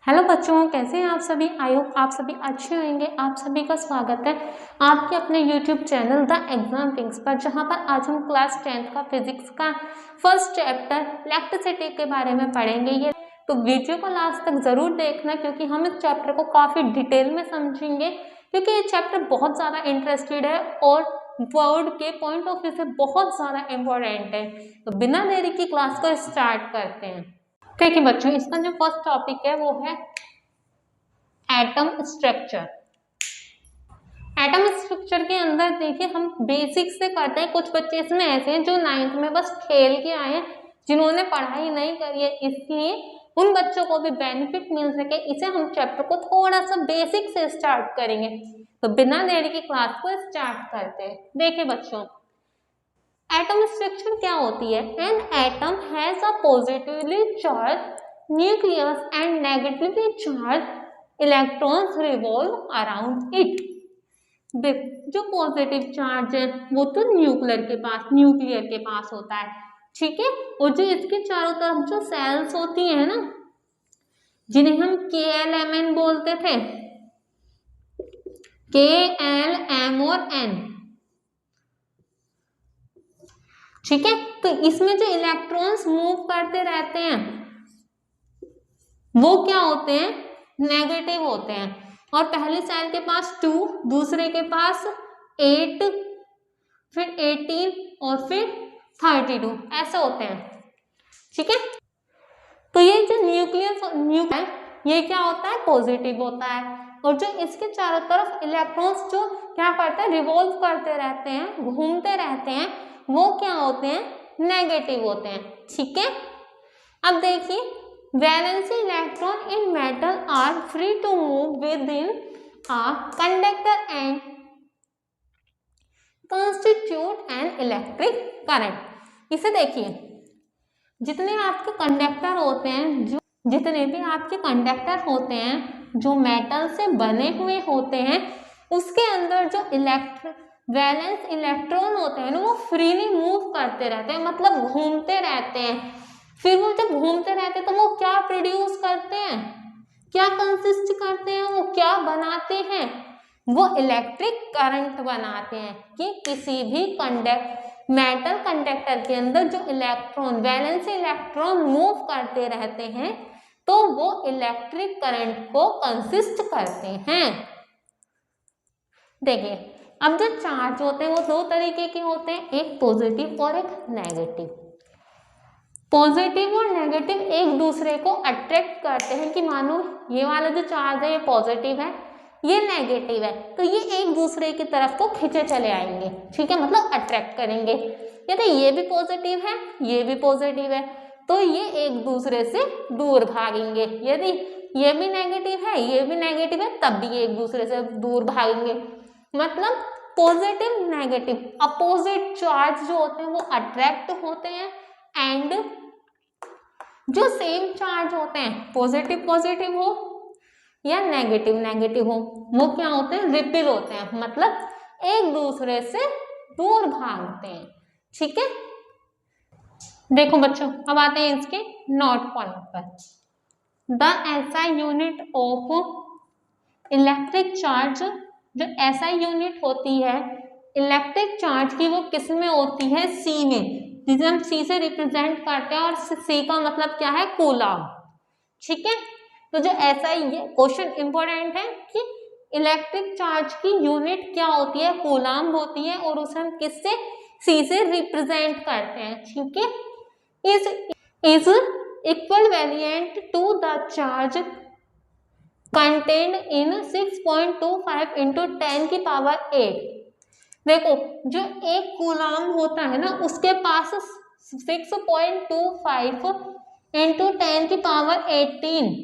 Hello बच्चों, कैसे हैं आप सभी। आई होप आप सभी अच्छे होंगे। आप सभी का स्वागत है आपके अपने YouTube channel the exam Kings पर, जहां पर आज हम क्लास 10th का फिजिक्स का फर्स्ट चैप्टर इलेक्ट्रिसिटी के बारे में पढ़ेंगे। ये तो वीडियो को लास्ट तक जरूर देखना, क्योंकि हम इस चैप्टर को काफी डिटेल में समझेंगे, क्योंकि ये चैप्टर बहुत ज्यादा इंटरेस्टेड है और बोर्ड के पॉइंट ऑफ व्यू से बहुत ज्यादा इम्पोर्टेंट है। तो बिना देरी की क्लास को स्टार्ट करते हैं। ठीक है बच्चों, इसका जो फर्स्ट टॉपिक है वो है एटम स्ट्रक्चर। एटम स्ट्रक्चर के अंदर देखिए हम बेसिक से करते हैं। कुछ बच्चे इसमें ऐसे हैं जो 9th में बस खेल के आए हैं, जिन्होंने पढ़ाई नहीं करी है, इसलिए उन बच्चों को भी बेनिफिट मिल सके, इसे हम चैप्टर को थोड़ा सा बेसिक से स्टार्ट करेंगे। तो बिना देरी की क्लास को स्टार्ट करते हैं। देखिए बच्चों, एटम स्ट्रक्चर क्या होती है। An atom has a positively charge nucleus and negatively charge electrons revolve around it. जो पॉजिटिव चार्ज है वो तो न्यूक्लियर के पास होता है, ठीक है। और जो इसके चारों तरफ जो सेल्स होती है ना, जिन्हें हम KLMN बोलते थे, KLM और N, ठीक है। तो इसमें जो इलेक्ट्रॉन्स मूव करते रहते हैं वो क्या होते हैं, नेगेटिव होते हैं। और पहले सेल के पास 2, दूसरे के पास 8, फिर 18 और फिर 32, ऐसे होते हैं, ठीक है। तो ये जो न्यूक्लियस है ये क्या होता है, पॉजिटिव होता है। और जो इसके चारों तरफ इलेक्ट्रॉन्स जो क्या करते हैं, रिवॉल्व करते रहते हैं, घूमते रहते हैं, वो क्या होते हैं, नेगेटिव होते हैं, ठीक है। अब देखिए, valency electron in metal are free to move within a conductor and constitute an electric current. इसे देखिए, जितने आपके कंडक्टर होते हैं, जितने भी आपके कंडक्टर होते हैं जो मेटल से बने हुए होते हैं, उसके अंदर जो वैलेंस इलेक्ट्रॉन होते हैं ना, वो फ्रीली मूव करते रहते हैं, मतलब घूमते रहते हैं। फिर वो जब घूमते रहते हैं तो वो क्या प्रोड्यूस करते हैं, क्या कंसिस्ट करते हैं, वो क्या बनाते हैं, वो इलेक्ट्रिक करंट बनाते हैं। कि किसी भी मेटल कंडक्टर के अंदर जो इलेक्ट्रॉन, वैलेंस इलेक्ट्रॉन मूव करते रहते हैं तो वो इलेक्ट्रिक करंट को कंसिस्ट करते हैं। देखिए, अब जो चार्ज होते हैं वो दो तरीके के होते हैं, एक पॉजिटिव और एक नेगेटिव। पॉजिटिव और नेगेटिव एक दूसरे को अट्रैक्ट करते हैं, कि मानो ये वाला जो चार्ज है ये पॉजिटिव है, ये नेगेटिव है, तो ये एक दूसरे की तरफ को खींचे चले आएंगे, ठीक है, मतलब अट्रैक्ट करेंगे। यदि ये भी पॉजिटिव है, ये भी पॉजिटिव है, तो ये एक दूसरे से दूर भागेंगे। यदि ये भी नेगेटिव है, ये भी नेगेटिव है, तब भी एक दूसरे से दूर भागेंगे। मतलब पॉजिटिव नेगेटिव अपोजिट चार्ज जो होते हैं वो अट्रैक्ट होते हैं, एंड जो सेम चार्ज होते हैं, पॉजिटिव पॉजिटिव हो या नेगेटिव नेगेटिव हो, वो क्या होते हैं, रिपेल होते हैं, मतलब एक दूसरे से दूर भागते हैं, ठीक है। देखो बच्चों, अब आते हैं इसके नोट पॉइंट पर। The SI unit of electric charge, जो SI यूनिट होती है इलेक्ट्रिक चार्ज की, वो किस में होती है, C में, जिसे हम C से रिप्रेजेंट करते हैं, और C का मतलब क्या है, कूलम, ठीक है। तो जो SI, ये क्वेश्चन इंपॉर्टेंट है कि इलेक्ट्रिक चार्ज की यूनिट क्या होती है, कूलम होती है, और उसे हम किससे, C से रिप्रेजेंट करते हैं, ठीक है। is equivalent to the charge contained in 6.25 into 10 की पावर 8। देखो, जो एक कूलम होता है ना, उसके पास 6.25 into 10 की पावर 18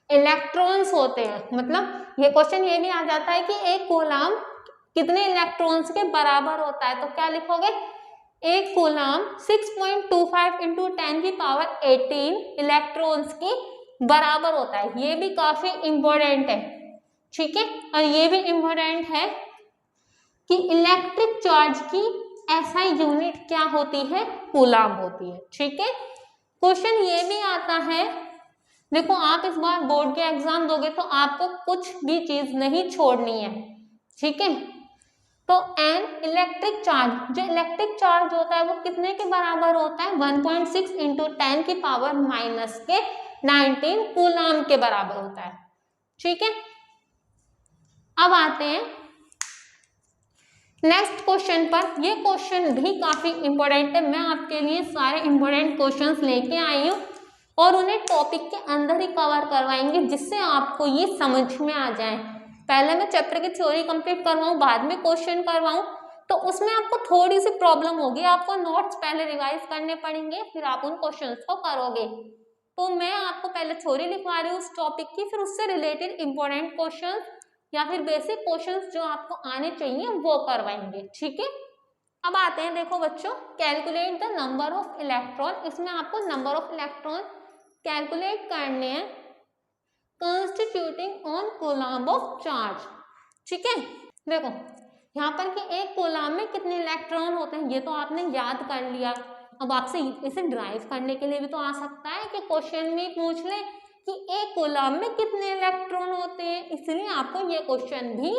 इलेक्ट्रॉन्स होते हैं। मतलब ये क्वेश्चन ये भी आ जाता है कि एक कूलम कितने इलेक्ट्रॉन्स के बराबर होता है, तो क्या लिखोगे, एक कूलम 6.25 into 10 की पावर 18 इलेक्ट्रॉन्स की बराबर होता है। ये भी काफी इंपॉर्टेंट है, ठीक है। और ये भी इंपॉर्टेंट है कि इलेक्ट्रिक चार्ज की SI यूनिट क्या होती है, कूलम होती है, ठीक है। क्वेश्चन ये भी आता है देखो आप इस बार बोर्ड के एग्जाम दोगे तो आपको कुछ भी चीज नहीं छोड़नी है, ठीक है। तो एन इलेक्ट्रिक चार्ज, जो इलेक्ट्रिक चार्ज होता है वो कितने के बराबर होता है, 1.6 इंटू 10 की पावर माइनस के 19 कूलाम के बराबर होता है, ठीक है। अब आते हैं नेक्स्ट क्वेश्चन पर। ये क्वेश्चन भी काफी इंपॉर्टेंट है, मैं आपके लिए सारे इंपॉर्टेंट क्वेश्चंस लेके आई हूँ और उन्हें टॉपिक के अंदर ही कवर करवाएंगे जिससे आपको ये समझ में आ जाए। पहले मैं चैप्टर की थ्योरी कंप्लीट करवाऊँ, बाद में क्वेश्चन करवाऊँ, तो उसमें आपको थोड़ी सी प्रॉब्लम होगी, आपको नोट्स पहले रिवाइज करने पड़ेंगे, फिर आप उन क्वेश्चंस को करोगे। तो मैं आपको पहले थ्योरी लिखवा रही हूँ उस टॉपिक की, फिर उससे रिलेटेड इंपॉर्टेंट क्वेश्चन या फिर बेसिक क्वेश्चंस जो आपको आने चाहिए वो करवाएंगे, ठीक है। अब आते हैं, देखो बच्चों, calculate the number of electron. इसमें आपको नंबर ऑफ इलेक्ट्रॉन कैलकुलेट करने हैं constituting on coulomb of charge, ठीक है। देखो यहाँ पर कि एक कूलम्ब में कितने इलेक्ट्रॉन होते हैं ये तो आपने याद कर लिया। अब आपसे इसे ड्राइव करने के लिए भी तो आ सकता है कि क्वेश्चन में पूछ ले कि एक कूलम्ब में कितने इलेक्ट्रॉन होते हैं, इसलिए आपको ये क्वेश्चन भी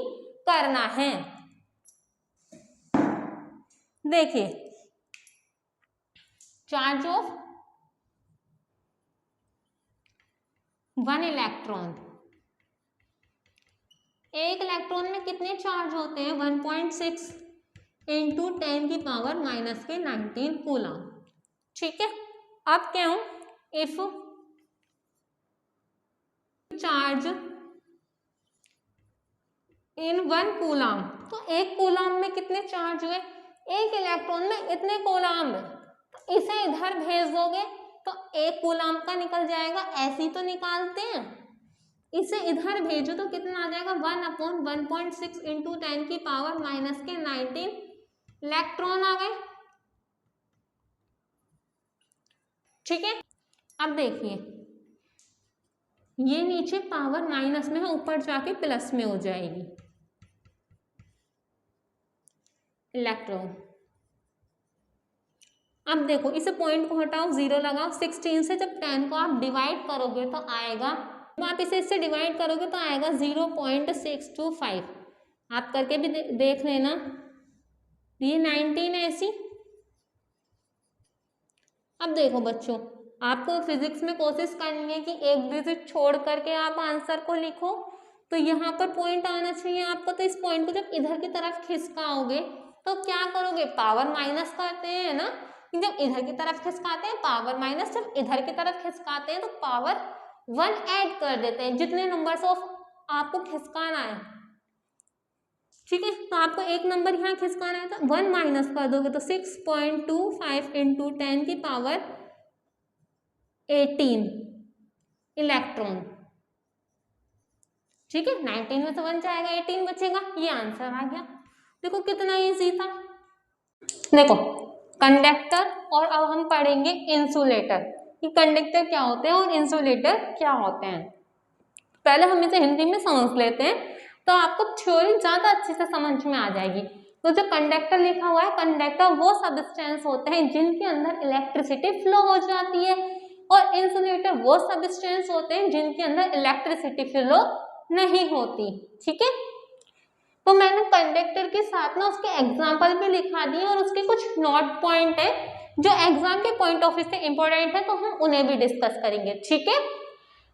करना है। देखिए चार्ज ऑफ 1 इलेक्ट्रॉन, एक इलेक्ट्रॉन में कितने चार्ज होते हैं, 1.6 इंटू 10 की पावर माइनस के 19 कूलम, ठीक है। अब क्या हूं, इफ चार्ज इन 1 कूलम, तो एक कूलम में कितने चार्ज हुए, एक इलेक्ट्रॉन में इतने कूलम, तो इसे इधर भेज दोगे तो एक कूलम का निकल जाएगा, ऐसे ही तो निकालते हैं। इसे इधर भेजो तो कितना आ जाएगा, 1/1.6 इंटू 10 की पावर माइनस के 19 इलेक्ट्रॉन आ गए, ठीक है। अब देखिए ये नीचे पावर माइनस में है, ऊपर जाके प्लस में हो जाएगी इलेक्ट्रॉन। अब देखो इसे पॉइंट को हटाओ, 0 लगाओ, 16 से जब 10 को आप डिवाइड करोगे तो आएगा, आप इसे इससे डिवाइड करोगे तो आएगा 0.625। आप करके भी देख लेना, ये 19 ऐसी। अब देखो बच्चों, आपको फिजिक्स में कोशिश करनी है कि एक डिजिट छोड़ करके आप आंसर को लिखो, तो यहाँ पर पॉइंट आना चाहिए आपको। तो इस पॉइंट को जब इधर की तरफ खिसकाओगे तो क्या करोगे, पावर माइनस करते हैं ना, जब इधर की तरफ खिसकाते हैं पावर माइनस, जब इधर की तरफ खिसकाते हैं तो पावर 1 ऐड कर देते हैं, जितने नंबर्स ऑफ आपको खिसकाना है, ठीक है। तो आपको एक नंबर यहाँ खिसकाना है तो 1 माइनस कर दोगे तो 6.25 इंटू 10 की पावर 18 इलेक्ट्रॉन, ठीक है। 19 में से 1 जाएगा, 18 बचेगा, ये आंसर आ गया। देखो कितना इजी था। देखो कंडक्टर, और अब हम पढ़ेंगे इंसुलेटर, कि कंडक्टर क्या होते हैं और इंसुलेटर क्या होते हैं। पहले हम इसे हिंदी में समझ लेते हैं तो आपको थ्योरी ज्यादा अच्छे से समझ में आ जाएगी। तो जो कंडक्टर लिखा हुआ है, कंडक्टर वो सब्सटेंस होते हैं जिनके अंदर इलेक्ट्रिसिटी फ्लो हो जाती है, और इंसुलेटर वो सब्सटेंस होते हैं जिनके अंदर इलेक्ट्रिसिटी फ्लो नहीं होती, ठीक है। तो मैंने कंडक्टर के साथ ना उसके एग्जाम्पल भी लिखा दिए और उसके कुछ नोट पॉइंट है जो एग्जाम के पॉइंट ऑफ व्यू से इंपॉर्टेंट है, तो हम उन्हें भी डिस्कस करेंगे, ठीक है।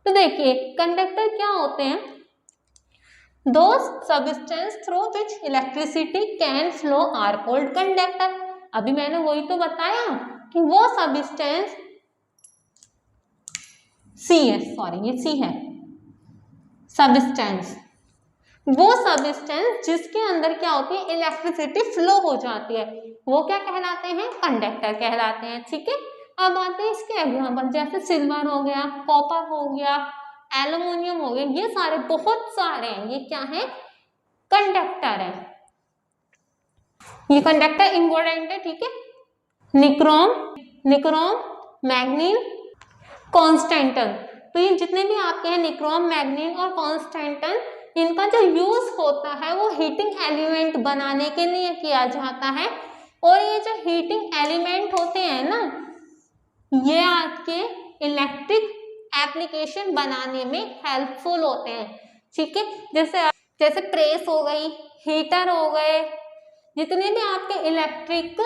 तो देखिए कंडक्टर क्या होते हैं, those substance through which electricity can flow are called conductor. अभी मैंने वही तो बताया कि वो सब्सटेंस सी है, सॉरी ये सी है, सब्सटेंस, वो सब्सटेंस जिसके अंदर क्या होती है, इलेक्ट्रिसिटी फ्लो हो जाती है, वो क्या कहलाते हैं, कंडक्टर कहलाते हैं, ठीक है। अब आते हैं इसके एग्जाम्पल, जैसे सिल्वर हो गया, कॉपर हो गया, एल्युमिनियम हो गया, ये सारे बहुत सारे हैं, ये क्या है, कंडक्टर है, ये कंडक्टर इंपॉर्टेंट है, ठीक है। निक्रोम, मैग्नीन, कॉन्स्टेंटन, तो ये जितने भी आपके हैं निक्रोम, मैग्नीन और कॉन्स्टेंटन, इनका जो यूज होता है वो हीटिंग एलिमेंट बनाने के लिए किया जाता है। और ये जो हीटिंग एलिमेंट होते हैं ना, ये आपके इलेक्ट्रिक एप्लीकेशन बनाने में हेल्पफुल होते हैं। ठीक है, जैसे प्रेस हो गई, हीटर हो गए, जितने भी आपके इलेक्ट्रिक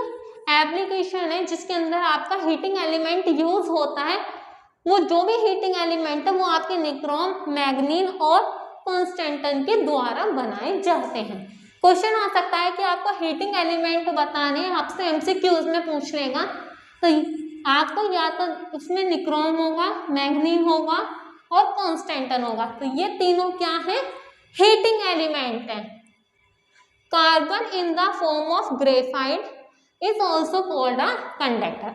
एप्लीकेशन है जिसके अंदर आपका हीटिंग एलिमेंट यूज होता है, वो जो भी हीटिंग एलिमेंट है वो आपके निक्रोम, मैग्नीन और कॉन्स्टेंटन के द्वारा बनाए जाते हैं। क्वेश्चन आ सकता है कि आपको हीटिंग एलिमेंट बताने, आपसे एमसीक्यूज में पूछ लेगा, तो आपको या तो इसमें निक्रोम होगा, मैग्नीन होगा और कॉन्स्टेंटन होगा। तो ये तीनों क्या है? हीटिंग एलिमेंट है। Carbon in the form of graphite is also called a conductor.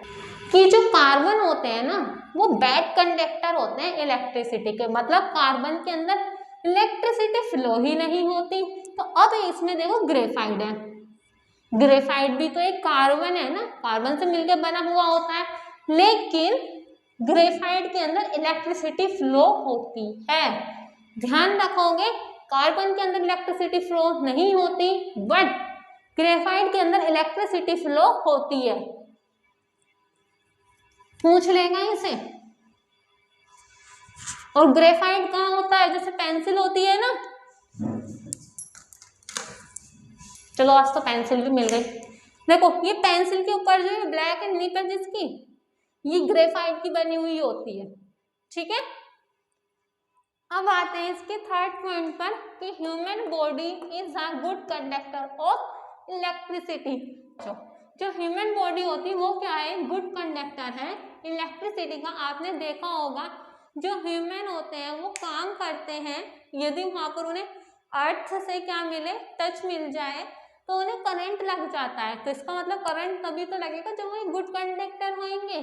कि जो कार्बन होते हैं ना, वो बैड कंडक्टर होते हैं इलेक्ट्रिसिटी के, मतलब कार्बन के अंदर इलेक्ट्रिसिटी फ्लो ही नहीं होती। तो अब इसमें देखो ग्रेफाइट है, ग्रेफाइट भी तो एक कार्बन है ना, कार्बन से मिलकर बना हुआ होता है, लेकिन ग्रेफाइट के अंदर इलेक्ट्रिसिटी फ्लो होती है। ध्यान रखोगे, कार्बन के अंदर इलेक्ट्रिसिटी फ्लो नहीं होती, बट ग्रेफाइट के अंदर इलेक्ट्रिसिटी फ्लो होती है। पूछ लेगा इसे। और ग्रेफाइट कहाँ होता है? जैसे पेंसिल होती है ना, चलो आज तो पेंसिल भी मिल गई। देखो ये पेंसिल के ऊपर जो है ब्लैक एंड निप है जिसकी, ये ग्रेफाइट की बनी हुई होती है। ठीक है, अब आते हैं इसके थर्ड पॉइंट पर कि human body is a good conductor of electricity. जो ह्यूमन बॉडी होती है वो क्या है? गुड कंडक्टर है इलेक्ट्रिसिटी का। आपने देखा होगा जो ह्यूमन होते हैं वो काम करते हैं, यदि वहां पर उन्हें अर्थ से क्या मिले, टच मिल जाए, तो उन्हें करंट लग जाता है। तो इसका मतलब करंट तभी तो लगेगा जब वो गुड कंडक्टर होंगे।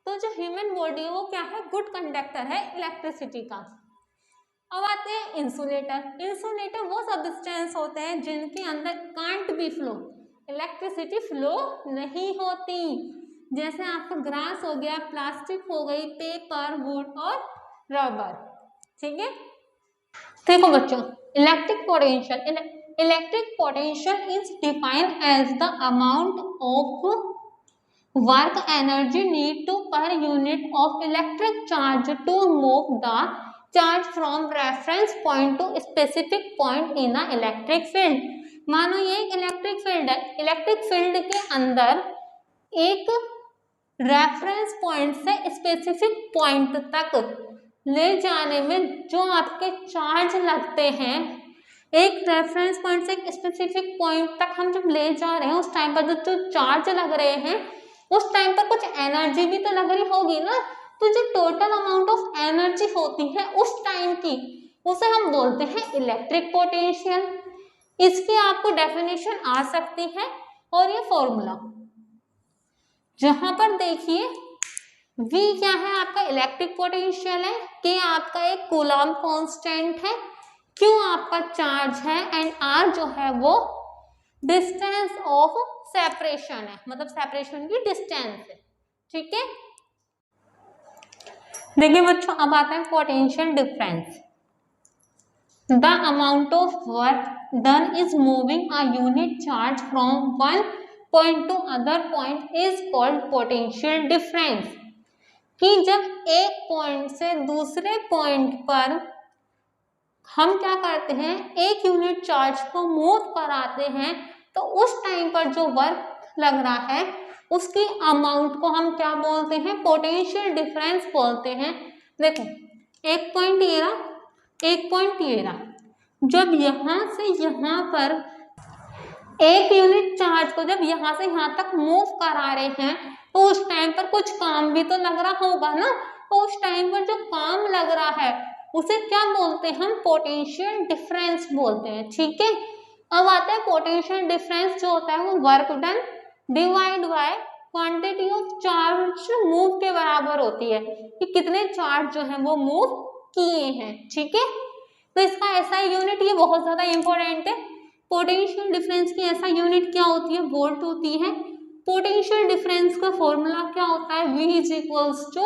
तो जो ह्यूमन बॉडी है वो क्या है? गुड कंडक्टर है इलेक्ट्रिसिटी का। अब आते हैं इंसुलेटर। इंसुलेटर वो सब्सटेंस होते हैं जिनके अंदर can't be flow, electricity flow नहीं होती। जैसे आपका ग्लास हो गया, प्लास्टिक हो गई, पेपर, वुड और रबर। ठीक है, देखो बच्चों, electric potential is defined as the amount of work energy need to per unit of electric charge to move the charge from reference point to specific point in a electric field. मानो ये एक electric field है, electric field के अंदर एक reference point से specific point तक ले जाने में जो आपके चार्ज लगते हैं, एक रेफरेंस पॉइंट से एक स्पेसिफिक पॉइंट तक हम जब ले जा रहे हैं उस टाइम पर जो चार्ज लग रहे हैं उस टाइम पर कुछ एनर्जी भी तो लग रही होगी ना। तो जो टोटल अमाउंट ऑफ एनर्जी होती है उस टाइम की, उसे हम बोलते हैं इलेक्ट्रिक पोटेंशियल। इसकी आपको डेफिनेशन आ सकती है और ये फॉर्मूला जहां पर देखिए V क्या है? आपका इलेक्ट्रिक पोटेंशियल है, K आपका एक कूलॉम कांस्टेंट है, Q आपका चार्ज है एंड R जो है वो डिस्टेंस ऑफ सेपरेशन है, मतलब सेपरेशन की डिस्टेंस है। ठीक है, देखिए बच्चों, अब आता है potential difference. The amount of work done is moving a unit charge from one point two other point is called potential difference. कि जब एक पॉइंट से दूसरे पॉइंट पर हम क्या करते हैं, एक यूनिट चार्ज को मूव कराते हैं, तो उस टाइम पर जो वर्क लग रहा है उसकी अमाउंट को हम क्या बोलते हैं? पोटेंशियल डिफरेंस बोलते हैं। देखो एक पॉइंट ये रहा, एक पॉइंट ये रहा, जब यहाँ से यहाँ पर एक यूनिट चार्ज को जब यहाँ से यहाँ तक मूव करा रहे हैं तो उस टाइम पर कुछ काम भी तो लग रहा होगा ना। तो उस टाइम पर जो काम लग रहा है उसे क्या बोलते हैं? हम पोटेंशियल डिफरेंस बोलते हैं। ठीक है, अब आता है पोटेंशियल डिफरेंस जो होता है वो work done divide by quantity of charge move के बराबर होती है, कि कितने चार्ज जो है वो मूव किए हैं। ठीक है, तो इसका ऐसा यूनिट, ये बहुत ज्यादा इंपॉर्टेंट है। पोटेंशियल डिफरेंस की ऐसा यूनिट क्या होती है? वोल्ट होती है। पोटेंशियल डिफरेंस का फॉर्मूला क्या होता है? V is equals to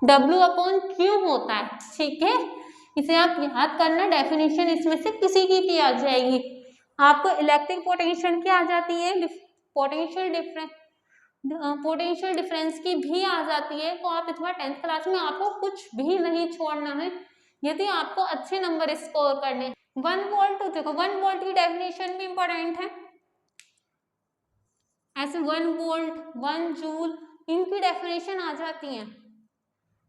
W/Q होता है। ठीक है, इसे आप याद करना, डेफिनेशन इसमें से किसी की आ जाएगी। आपको इलेक्ट्रिक पोटेंशियल क्या आ जाती है? पोटेंशियल डिफरेंस पोटेंशियल डिफरेंस की भी आ जाती है, तो आप इस बार 10th क्लास में आपको कुछ भी नहीं छोड़ना है यदि आपको अच्छे नंबर स्कोर करने। 1 वोल्ट, देखो 1 वोल्ट की डेफिनेशन भी इंपॉर्टेंट है, ऐसे 1 वोल्ट 1 जूल इनकी डेफिनेशन आ जाती है।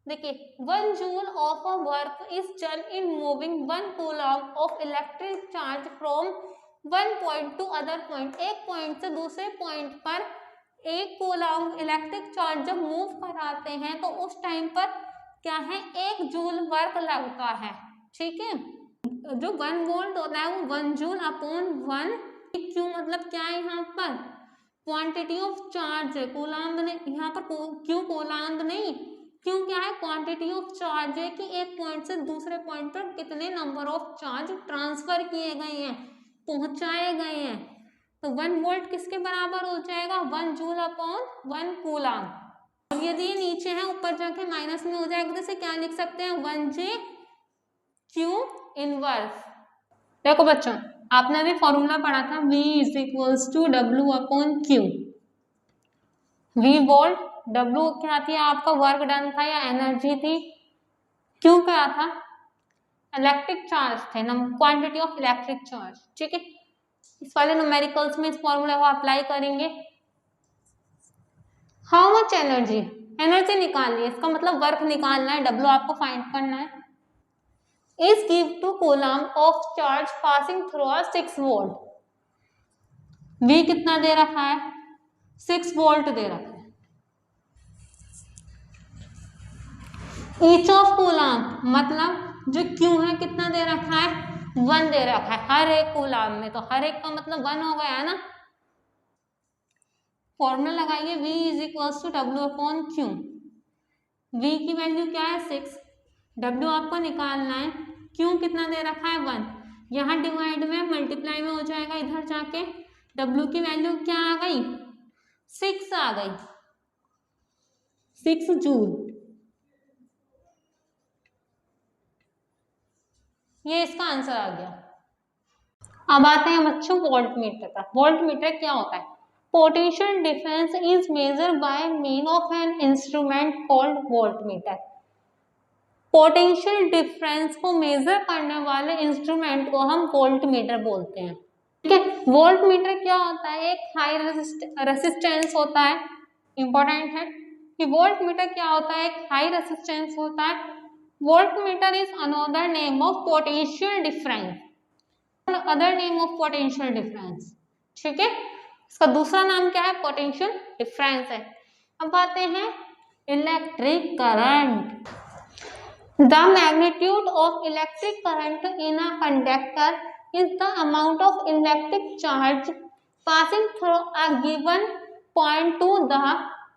देखिए 1 joule of a work is done in moving 1 coulomb of electric charge from one point two other point. एक पॉइंट से दूसरे पॉइंट पर एक कूलम इलेक्ट्रिक चार्ज जब मूव कराते हैं तो उस टाइम पर क्या है, 1 जूल वर्क लगता है। ठीक है, जो 1 वोल्ट होता है वो 1 जूल अपॉन 1 क्यू, मतलब क्या है यहाँ पर क्वांटिटी ऑफ चार्ज है, कूलम्ब नहीं, यहाँ पर क्यू कूलम्ब नहीं, क्यों क्या है क्वांटिटी ऑफ चार्ज है कि एक पॉइंट से दूसरे पॉइंट पर कितने नंबर ऑफ चार्ज ट्रांसफर किए गए हैं, पहुंचाए गए हैं। तो 1 वोल्ट किसके बराबर हो जाएगा, 1 जूल अपॉन 1 कूलम। अब यदि ये नीचे है ऊपर जाके माइनस में हो जाएगा तो इसे क्या लिख सकते हैं, 1J क्यू इनवर्स। देखो बच्चों आपने भी फॉर्मूला पढ़ा था V is equals to W upon Q। V volt, W क्या थी आपका वर्क डन था या एनर्जी थी, Q क्या था इलेक्ट्रिक चार्ज थे, क्वांटिटी ऑफ इलेक्ट्रिक चार्ज। ठीक है, इस वाले न्यूमेरिकल्स में इस फॉर्मूला को अप्लाई करेंगे। हाउ मच एनर्जी, एनर्जी निकालनी है, इसका मतलब वर्क निकालना है, W आपको फाइंड करना है। Is give to coulomb of charge passing through a 6 volt. V कितना दे रखा है, 6 वोल्ट दे रखा है। ईच ऑफ कूलम मतलब जो Q है कितना दे रखा है, 1 दे रखा है हर एक कूलम में, तो हर एक का मतलब 1 हो गया है ना। फॉर्मूला लगाइए V is equals to W upon Q। V की वैल्यू क्या है 6, W आपको निकालना है, Q कितना दे रखा है 1, यहाँ डिवाइड में मल्टीप्लाई में हो जाएगा, इधर जाके W की वैल्यू क्या आ गई 6 आ गई, 6 जूल। ये इसका आंसर आ गया। अब आते हैं बच्चों वोल्ट मीटर पर। वोल्ट मीटर क्या होता है, potential difference is measure by mean of an instrument called volt meter. Potential difference को मेजर करने वाले इंस्ट्रूमेंट को हम वोल्ट मीटर बोलते हैं। ठीक है, वोल्ट मीटर क्या होता है, एक हाई रेसिस्टेंस होता है, इंपॉर्टेंट है कि वोल्ट मीटर क्या होता है, एक हाई रेसिस्टेंस होता है। Volt meter is another name of potential difference, other name of potential difference. ठीक है, इसका दूसरा नाम क्या है, पोटेंशियल डिफरेंस है। अब आते हैं electric current. The magnitude of electric current in a conductor is the amount of electric charge passing through a given point two the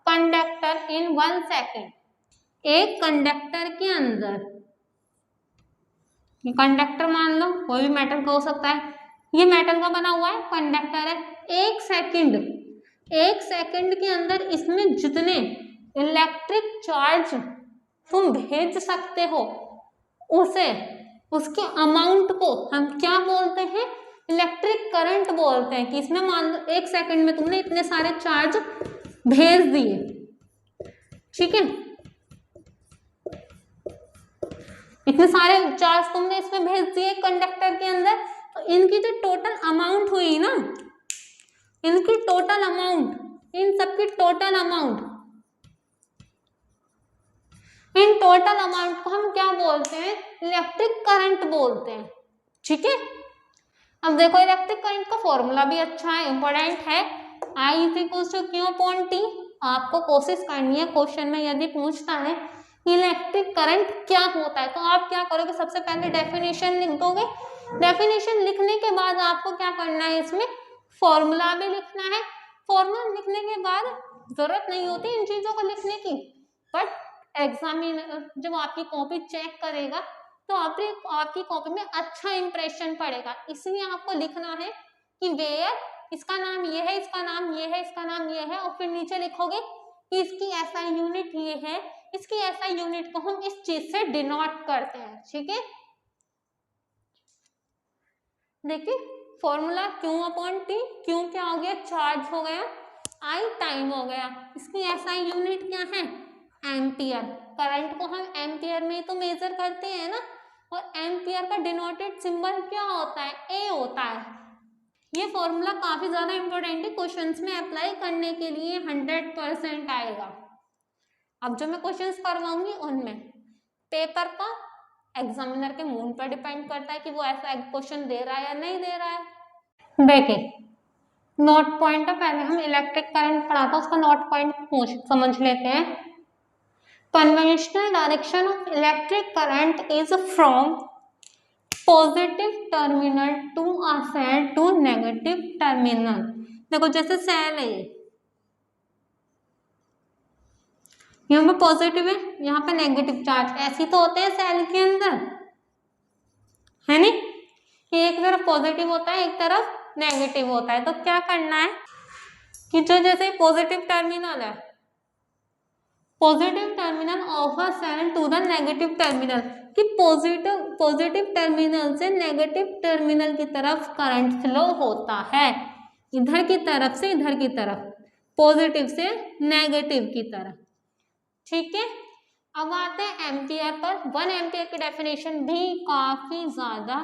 conductor in 1 second. एक कंडक्टर के अंदर, कंडक्टर मान लो कोई भी मेटल का हो सकता है, ये मेटल का बना हुआ है कंडक्टर है, एक सेकंड के अंदर इसमें जितने इलेक्ट्रिक चार्ज तुम भेज सकते हो उसे, उसके अमाउंट को हम क्या बोलते हैं, इलेक्ट्रिक करंट बोलते हैं। कि इसमें मान लो 1 सेकंड में तुमने इतने सारे चार्ज भेज दिए, ठीक है, इतने सारे चार्ज तुमने इसमें भेज दिए कंडक्टर के अंदर, तो इनकी जो टोटल अमाउंट हुई ना, इनकी टोटल अमाउंट, इन सबकी total amount, in total amount को हम क्या बोलते हैं, इलेक्ट्रिक करंट बोलते हैं। ठीक है, अब देखो इलेक्ट्रिक करंट का फॉर्मूला भी अच्छा है, इंपॉर्टेंट है, I is equals to Q upon T। आपको कोशिश करनी है क्वेश्चन में यदि पूछता है इलेक्ट्रिक करंट क्या होता है, तो आप क्या करोगे, सबसे पहले डेफिनेशन लिख दोगे। डेफिनेशन लिखने के बाद आपको क्या करना है, इसमें फॉर्मूला भी लिखना है। फॉर्मूला लिखने के बाद जरूरत नहीं होती इन चीजों को लिखने की, बट एग्जामिनर जब आपकी कॉपी चेक करेगा तो आपकी कॉपी में अच्छा इंप्रेशन पड़ेगा। इसलिए आपको लिखना है कि वेयर, इसका नाम ये है, इसका नाम ये है, इसका नाम ये है, और फिर नीचे लिखोगे कि इसकी SI यूनिट ये है, इसकी SI यूनिट को हम इस चीज से डिनोट करते हैं। ठीक है, देखिए formula Q upon T, Q क्या हो गया, चार्ज हो गया, आई टाइम हो गया, इसकी एसआई यूनिट क्या है, एम्पियर। करंट को हम एम्पियर में तो मेजर करते हैं ना, और एम्पियर का डिनोटेड सिंबल क्या होता है, ए होता है। ये फॉर्मूला काफी ज्यादा इंपॉर्टेंट है, क्वेश्चंस में अप्लाई करने के लिए 100% आएगा। अब जो मैं क्वेश्चंस करवाऊंगी उनमें पेपर का एग्जामिनर के मूड पर डिपेंड करता है कि वो ऐसा क्वेश्चन दे रहा है या नहीं दे रहा है। देखिए नोट पॉइंट है, पहले हम इलेक्ट्रिक करंट पढ़ा था, उसका नोट पॉइंट समझ लेते हैं। Conventional direction of electric current is from positive terminal to a cell to negative terminal. देखो जैसे सेल है, यहाँ पे पॉजिटिव है, यहाँ पे नेगेटिव चार्ज, ऐसी तो होते हैं सेल के अंदर, है नी, कि एक तरफ पॉजिटिव होता है एक तरफ नेगेटिव होता है। तो क्या करना है कि जो जैसे पॉजिटिव टर्मिनल है, positive terminal of a cell to the negative terminal, कि पॉजिटिव टर्मिनल से नेगेटिव टर्मिनल की तरफ करंट फ्लो होता है, इधर की तरफ से इधर की तरफ, पॉजिटिव से नेगेटिव की तरफ। ठीक है, अब आते हैं एम्पियर पर। 1 एम्पियर की डेफिनेशन भी काफी ज्यादा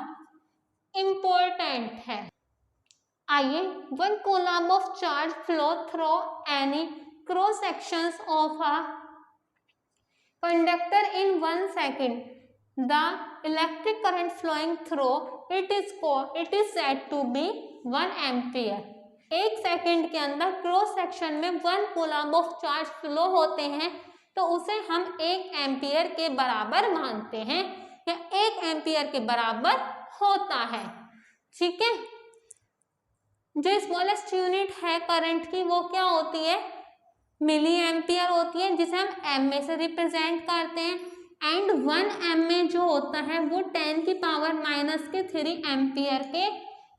इंपॉर्टेंट है। आइए, 1 coulomb of charge flow through any cross sections of a conductor in 1 second, the electric current flowing through it is said to be 1 ampere. 1 second के अंदर क्रॉस सेक्शन में 1 coulomb of charge flow होते हैं, तो उसे हम 1 ampere के बराबर मानते हैं, या 1 एम्पियर के बराबर होता है। ठीक है, जो स्मॉलेस्ट यूनिट है करंट की वो क्या होती है, मिली एम्पियर होती है, जिसे हम एम में से रिप्रेजेंट करते हैं। एंड 1 एम में जो होता है वो 10⁻³ एम्पियर के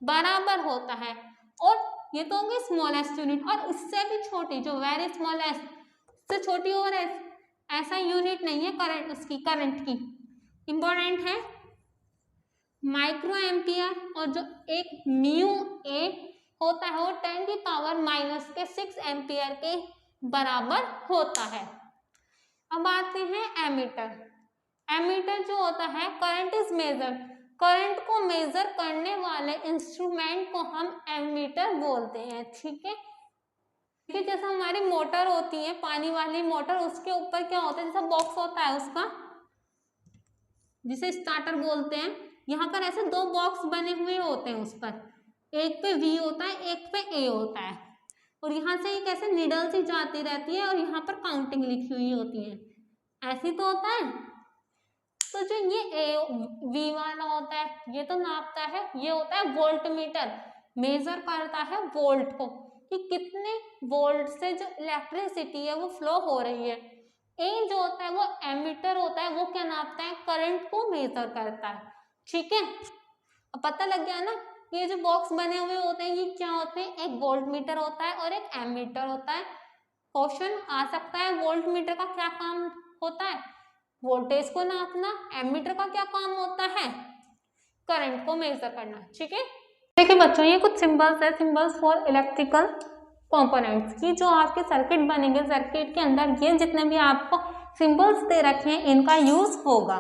बराबर होता है। और ये तो होंगे स्मॉलेस्ट यूनिट, और इससे भी छोटी जो वेरी स्मॉलेस्ट से छोटी और ऐसा यूनिट नहीं है करंट, उसकी करंट की इंपॉर्टेंट है माइक्रो एम्पियर, और जो एक म्यू ए होता है वो 10⁻⁻6 एम्पियर के बराबर होता है। अब आते हैं एमीटर। एमीटर जो होता है, करंट इज मेजर, करंट को मेजर करने वाले इंस्ट्रूमेंट को हम एमीटर बोलते हैं। ठीक है, जैसे हमारी मोटर होती है, पानी वाली मोटर, उसके ऊपर क्या होता है, जैसा बॉक्स होता है उसका, जिसे स्टार्टर बोलते हैं, यहाँ पर ऐसे 2 बॉक्स बने हुए होते हैं उस पर, एक पे V होता है एक पे A होता है, और यहाँ से एक ऐसे निडल सी जाती रहती है और यहाँ पर काउंटिंग लिखी हुई होती है, ऐसी तो होता है। तो जो ये V वाला होता है ये तो नापता है, ये होता है वोल्ट मीटर, मेजर करता है वोल्ट को, कि कितने वोल्ट से जो इलेक्ट्रिसिटी है वो फ्लो हो रही है। ए जो होता है वो एमीटर होता है, वो क्या नापता है, करंट को मेजर करता है। ठीक है, अब पता लग गया ना, ये जो बॉक्स बने हुए होते हैं ये क्या होते हैं, एक वोल्ट मीटर होता है और एक एमीटर होता है। क्वेश्चन आ सकता है वोल्ट मीटर का क्या काम होता है, वोल्टेज को नापना, एमीटर का क्या काम होता है, करंट को मेजर करना। ठीक है, देखिए बच्चों ये कुछ सिंबल्स है, सिंबल्स फॉर इलेक्ट्रिकल कंपोनेंट्स की, जो आपके सर्किट बनेंगे, सर्किट के अंदर ये जितने भी आपको सिंबल्स दे रखे हैं इनका यूज होगा।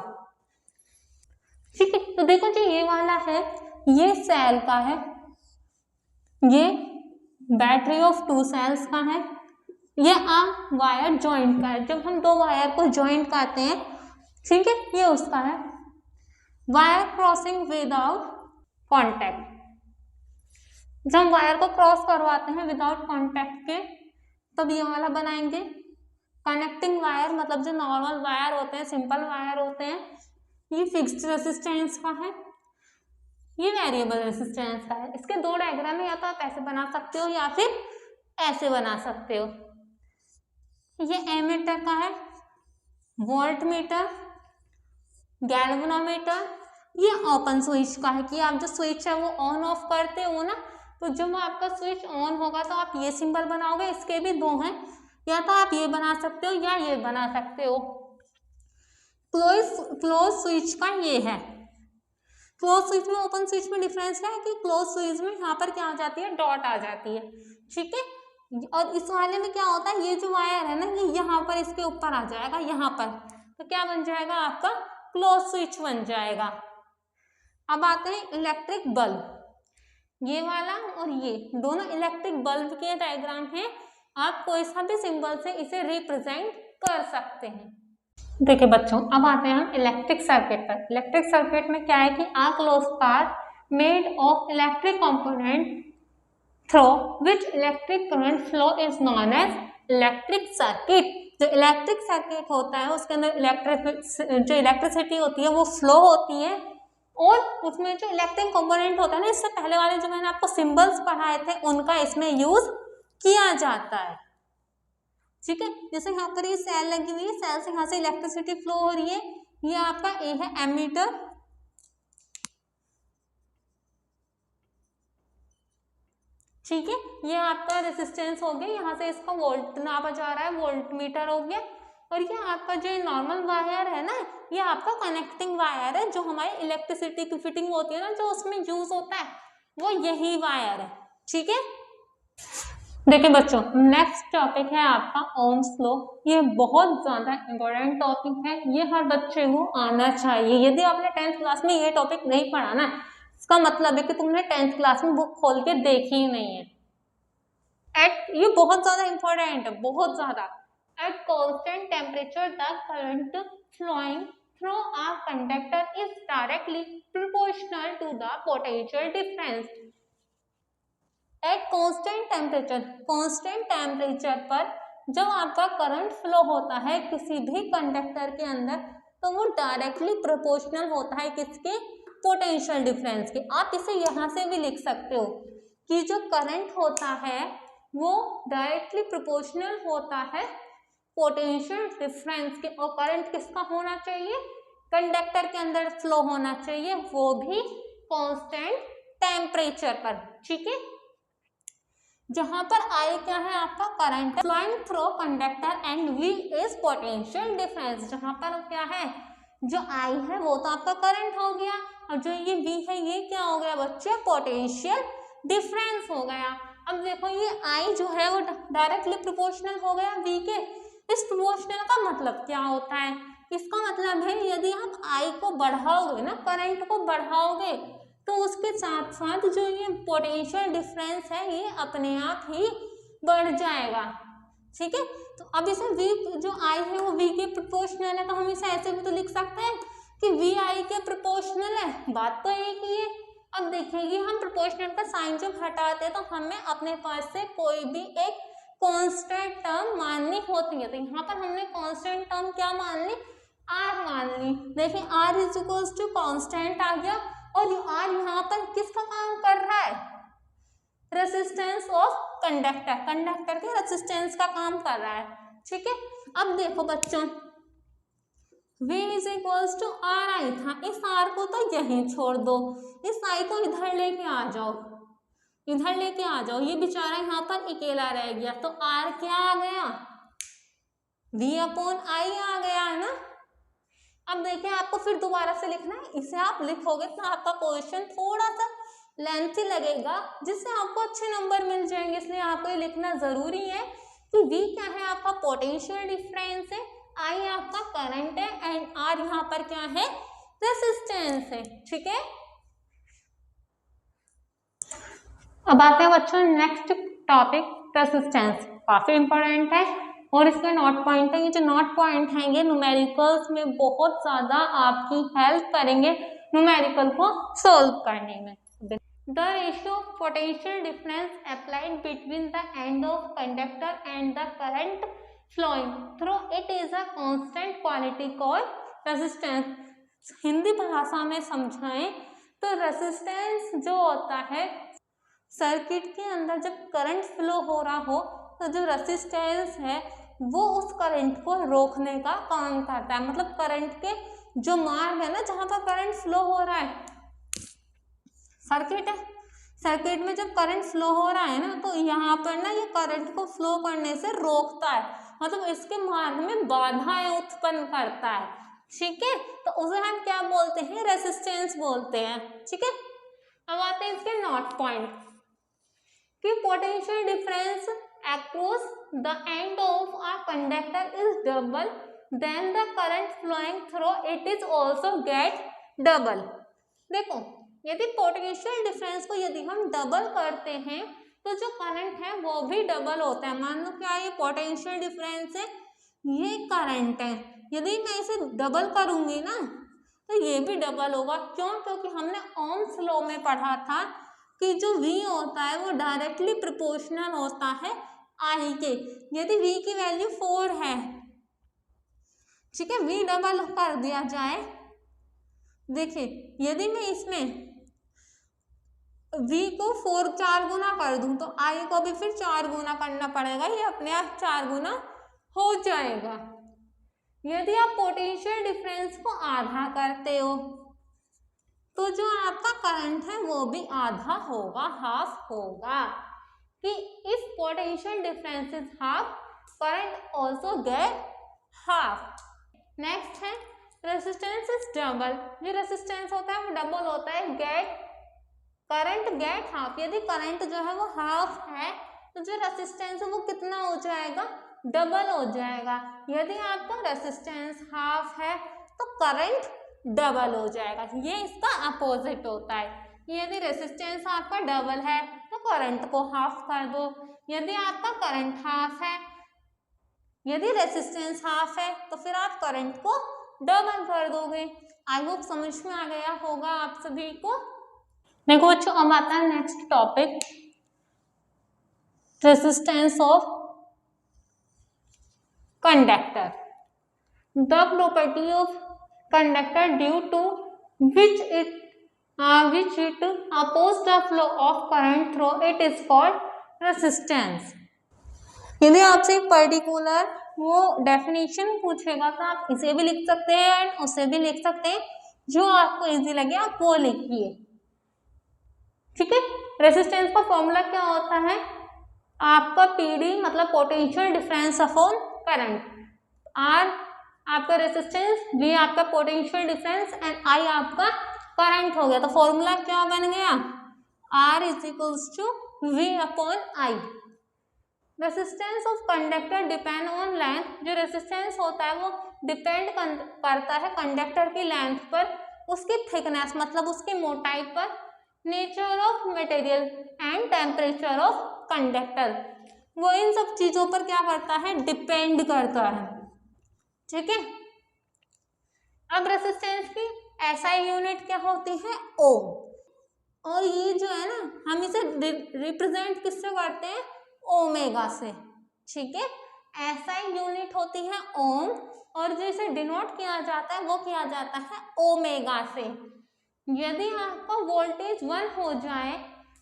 ठीक है, तो देखो जो ये वाला है ये सेल का है, ये बैटरी ऑफ 2 सेल्स का है, ये वायर जॉइंट का है, जब हम 2 वायर को जॉइंट करते हैं, ठीक है, ये उसका है। वायर क्रॉसिंग विदाउट कॉन्टैक्ट, जब हम वायर को क्रॉस करवाते हैं विदाउट कॉन्टैक्ट के तब ये वाला बनाएंगे। कनेक्टिंग वायर मतलब जो नॉर्मल वायर होते हैं, सिंपल वायर होते हैं, ये फिक्स्ड रेसिस्टेंस का है, ये वेरिएबल रेसिस्टेंस का है। इसके 2 डायग्राम है, या तो आप ऐसे बना सकते हो या फिर ऐसे बना सकते हो। ये एमीटर का है, वोल्ट मीटर, गैल्वेनोमीटर, ये ओपन स्विच का है, कि आप जो स्विच है वो ऑन ऑफ करते हो ना, तो जब आपका स्विच ऑन होगा तो आप ये सिंबल बनाओगे। इसके भी 2 हैं, या तो आप ये बना सकते हो या ये बना सकते हो। क्लोज स्विच का ये है, क्लोज स्विच में ओपन स्विच में डिफरेंस क्या है कि क्लोज स्विच में यहाँ पर क्या आ जाती है, डॉट आ जाती है। ठीक है, और इस वाले में क्या होता है, ये जो वायर है ना ये यहाँ पर इसके ऊपर आ जाएगा, यहाँ पर, तो क्या बन जाएगा आपका क्लोज स्विच बन जाएगा। अब आते हैं इलेक्ट्रिक बल्ब, ये वाला और ये दोनों इलेक्ट्रिक बल्ब के डायग्राम हैं, आप कोई सा भी सिंबल से इसे रिप्रेजेंट कर सकते हैं। देखिए बच्चों, अब आते हैं हम इलेक्ट्रिक सर्किट पर। इलेक्ट्रिक सर्किट में क्या है कि a close path made of electric component through which electric current flow is known as electric circuit। जो इलेक्ट्रिक सर्किट होता है उसके अंदर जो इलेक्ट्रिसिटी होती है वो फ्लो होती है, और उसमें जो इलेक्ट्रिक कंपोनेंट होता है ना, इससे पहले वाले जो मैंने आपको सिंबल्स पढ़ाए थे उनका इसमें यूज किया जाता है। ठीक है, जैसे यहाँ पर ये सेल लगी हुई है, सेल से यहाँ से इलेक्ट्रिसिटी फ्लो हो रही है, ये आपका ए है एमीटर, ठीक है, ये आपका रेजिस्टेंस हो गया, यहाँ से इसका वोल्ट नापा जा रहा है, वोल्ट मीटर हो गया, और ये आपका जो नॉर्मल वायर है ना, ये आपका कनेक्टिंग वायर है, जो हमारी इलेक्ट्रिसिटी की फिटिंग होती है ना, जो उसमें यूज होता है वो यही वायर है। ठीक है, देखिए बच्चों, नेक्स्ट टॉपिक है आपका ओम्स लॉ। ये बहुत ज्यादा इंपॉर्टेंट टॉपिक है, ये हर बच्चे को आना चाहिए। यदि आपने 10th क्लास में ये टॉपिक नहीं पढ़ा ना, इसका मतलब है कि तुमने 10th क्लास में बुक खोल के देखी ही नहीं है। ये बहुत ज्यादा इंपॉर्टेंट है, बहुत ज्यादा। At constant temperature the current flowing through a conductor is directly proportional to the potential difference. At constant temperature पर जब आपका करंट फ्लो होता है किसी भी कंडक्टर के अंदर, तो वो डायरेक्टली प्रोपोर्शनल होता है किसके, पोटेंशियल डिफरेंस के। आप इसे यहाँ से भी लिख सकते हो कि जो करंट होता है वो डायरेक्टली प्रोपोर्शनल होता है पोटेंशियल डिफरेंस के। और करंट किसका होना चाहिए, कंडक्टर के अंदर फ्लो होना चाहिए, वो भी कांस्टेंट टेम्परेचर पर। ठीक है, जहां पर I क्या है आपका current flowing through conductor and V is potential difference. जहां पर क्या है, जो I है वो तो आपका करंट हो गया, और जो ये V है ये क्या हो गया बच्चे, पोटेंशियल डिफरेंस हो गया। अब देखो ये I जो है वो डायरेक्टली प्रोपोर्शनल हो गया V के। इस प्रोपोर्शनल का मतलब क्या होता है, इसका मतलब है यदि आप I को बढ़ाओगे ना, करंट को बढ़ाओगे, तो उसके साथ साथ जो ये पोटेंशियल डिफरेंस है ये अपने आप ही बढ़ जाएगा। ठीक है, तो अब इसे V जो I है वो V के प्रोपोर्शनल है, तो हम इसे ऐसे भी तो लिख सकते हैं कि V I के प्रोपोर्शनल है, बात तो एक ही है। अब देखिए हम प्रोपोर्शनल का साइन जब हटाते हैं तो हमें अपने पास से कोई भी एक कांस्टेंट टर्म माननी होती है, तो यहाँ पर हमने कांस्टेंट टर्म क्या मान ली, R मान ली। देखिए R is equals to constant आ गया, और R यहाँ पर किसका काम कर रहा है, रेजिस्टेंस ऑफ कंडक्टर, कंडक्टर के रेजिस्टेंस का काम कर रहा है। ठीक है, अब देखो बच्चों V is equals to R I था, इस R को तो यहीं छोड़ दो, इस I को इधर लेके आ जाओ, इधर लेके आ जाओ, ये बेचारा यहाँ पर अकेला रह गया, तो R क्या आ गया, V अपॉन I आ गया है ना। अब देखिए आपको फिर दोबारा से लिखना है, इसे आप लिखोगे तो आपका क्वेश्चन थोड़ा सा लेंथी लगेगा, जिससे आपको अच्छे नंबर मिल जाएंगे, इसलिए आपको ये लिखना जरूरी है कि V क्या है आपका पोटेंशियल डिफरेंस है, I आपका करंट है, एंड R यहाँ पर क्या है, रेजिस्टेंस है। ठीक है, अब आते हैं बच्चों नेक्स्ट टॉपिक, रेजिस्टेंस। काफी इंपॉर्टेंट है और इसके नोट पॉइंट है, ये जो नोट पॉइंट हैं ये न्यूमेरिकल्स में बहुत ज्यादा आपकी हेल्प करेंगे न्यूमेरिकल को सोल्व करने में। The ratio of potential difference applied between the end of conductor and the current flowing through it is a constant quantity called resistance। Hindi भाषा में समझाएं तो रेजिस्टेंस जो होता है सर्किट के अंदर जब करंट फ्लो हो रहा हो, तो जो रेजिस्टेंस है वो उस करंट को रोकने का काम करता है। मतलब करंट के जो मार्ग है ना, जहां पर करंट फ्लो हो रहा है, सर्किट है, सर्किट में जब करंट फ्लो हो रहा है ना, तो यहाँ पर ना ये करंट को फ्लो करने से रोकता है, मतलब इसके मार्ग में बाधाएं उत्पन्न करता है। ठीक है, तो उसे हम क्या बोलते हैं, रेजिस्टेंस बोलते हैं। ठीक है, अब आते हैं इसके नोट पॉइंट कि potential difference across the end of a conductor is double, then the current flowing through it is also get double. देखो यदि पोटेंशियल डिफरेंस को यदि हम डबल करते हैं तो जो करंट है वो भी डबल होता है। मान लो क्या ये पोटेंशियल डिफरेंस है, ये करंट है, यदि मैं इसे डबल करूंगी ना तो ये भी डबल होगा। क्यों? क्योंकि हमने ओम्स लॉ में पढ़ा था कि जो V होता है वो डायरेक्टली प्रोपोर्शनल होता है I के। यदि V की वैल्यू 4 है, ठीक है, V डबल कर दिया जाए, देखिए यदि मैं इसमें V को 4 गुना कर दूं तो I को भी फिर 4 गुना करना पड़ेगा, ये अपने आप 4 गुना हो जाएगा। यदि आप पोटेंशियल डिफरेंस को आधा करते हो तो जो आपका करंट है वो भी आधा होगा, हाफ होगा। कि if potential difference is half, current also get half. Next है रेसिस्टेंस इज डबल। जो रेसिस्टेंस होता है वो डबल होता है, गेट करंट गेट हाफ। यदि करंट जो है वो हाफ है तो जो रेसिस्टेंस है वो कितना हो जाएगा, डबल हो जाएगा। यदि आपका रेसिस्टेंस हाफ है तो करंट डबल हो जाएगा। ये इसका अपोजिट होता है। यदि रेसिस्टेंस आपका डबल है तो करंट को हाफ कर दो। यदि आपका करंट हाफ है, यदि रेसिस्टेंस हाफ है तो फिर आप करंट को डबल कर दोगे। आई होप समझ में आ गया होगा आप सभी को। देखो बच्चों अब आता है next topic, resistance of conductor. The property of conductor due to which it oppose the flow of current through it is called resistance। यदि आपसे एक पर्टिकुलर वो डेफिनेशन पूछेगा तो आप इसे भी लिख सकते हैं एंड उसे भी लिख सकते हैं, जो आपको इजी लगे आप वो लिखिए, ठीक है। रेसिस्टेंस का फॉर्मूला क्या होता है, आपका पीडी मतलब potential difference upon current, R आपका रेसिस्टेंस, V आपका पोटेंशियल डिफरेंस एंड I आपका करंट हो गया। तो फॉर्मूला क्या बन गया, R is equals to V upon I। Resistance of conductor depend on length. जो रेसिस्टेंस होता है वो डिपेंड करता है कंडक्टर की लेंथ पर, उसकी थिकनेस मतलब उसकी मोटाई पर, nature of material and temperature of conductor, वो इन सब चीजों पर क्या करता है, डिपेंड करता है, ठीक है। अब रेसिस्टेंस की SI यूनिट क्या होती है, ओम। और ये जो है ना हम इसे रिप्रेजेंट किससे करते हैं, ओमेगा से, ठीक है। SI यूनिट होती है ओम और जो इसे डिनोट किया जाता है वो किया जाता है ओमेगा से। यदि आपका वोल्टेज 1 हो जाए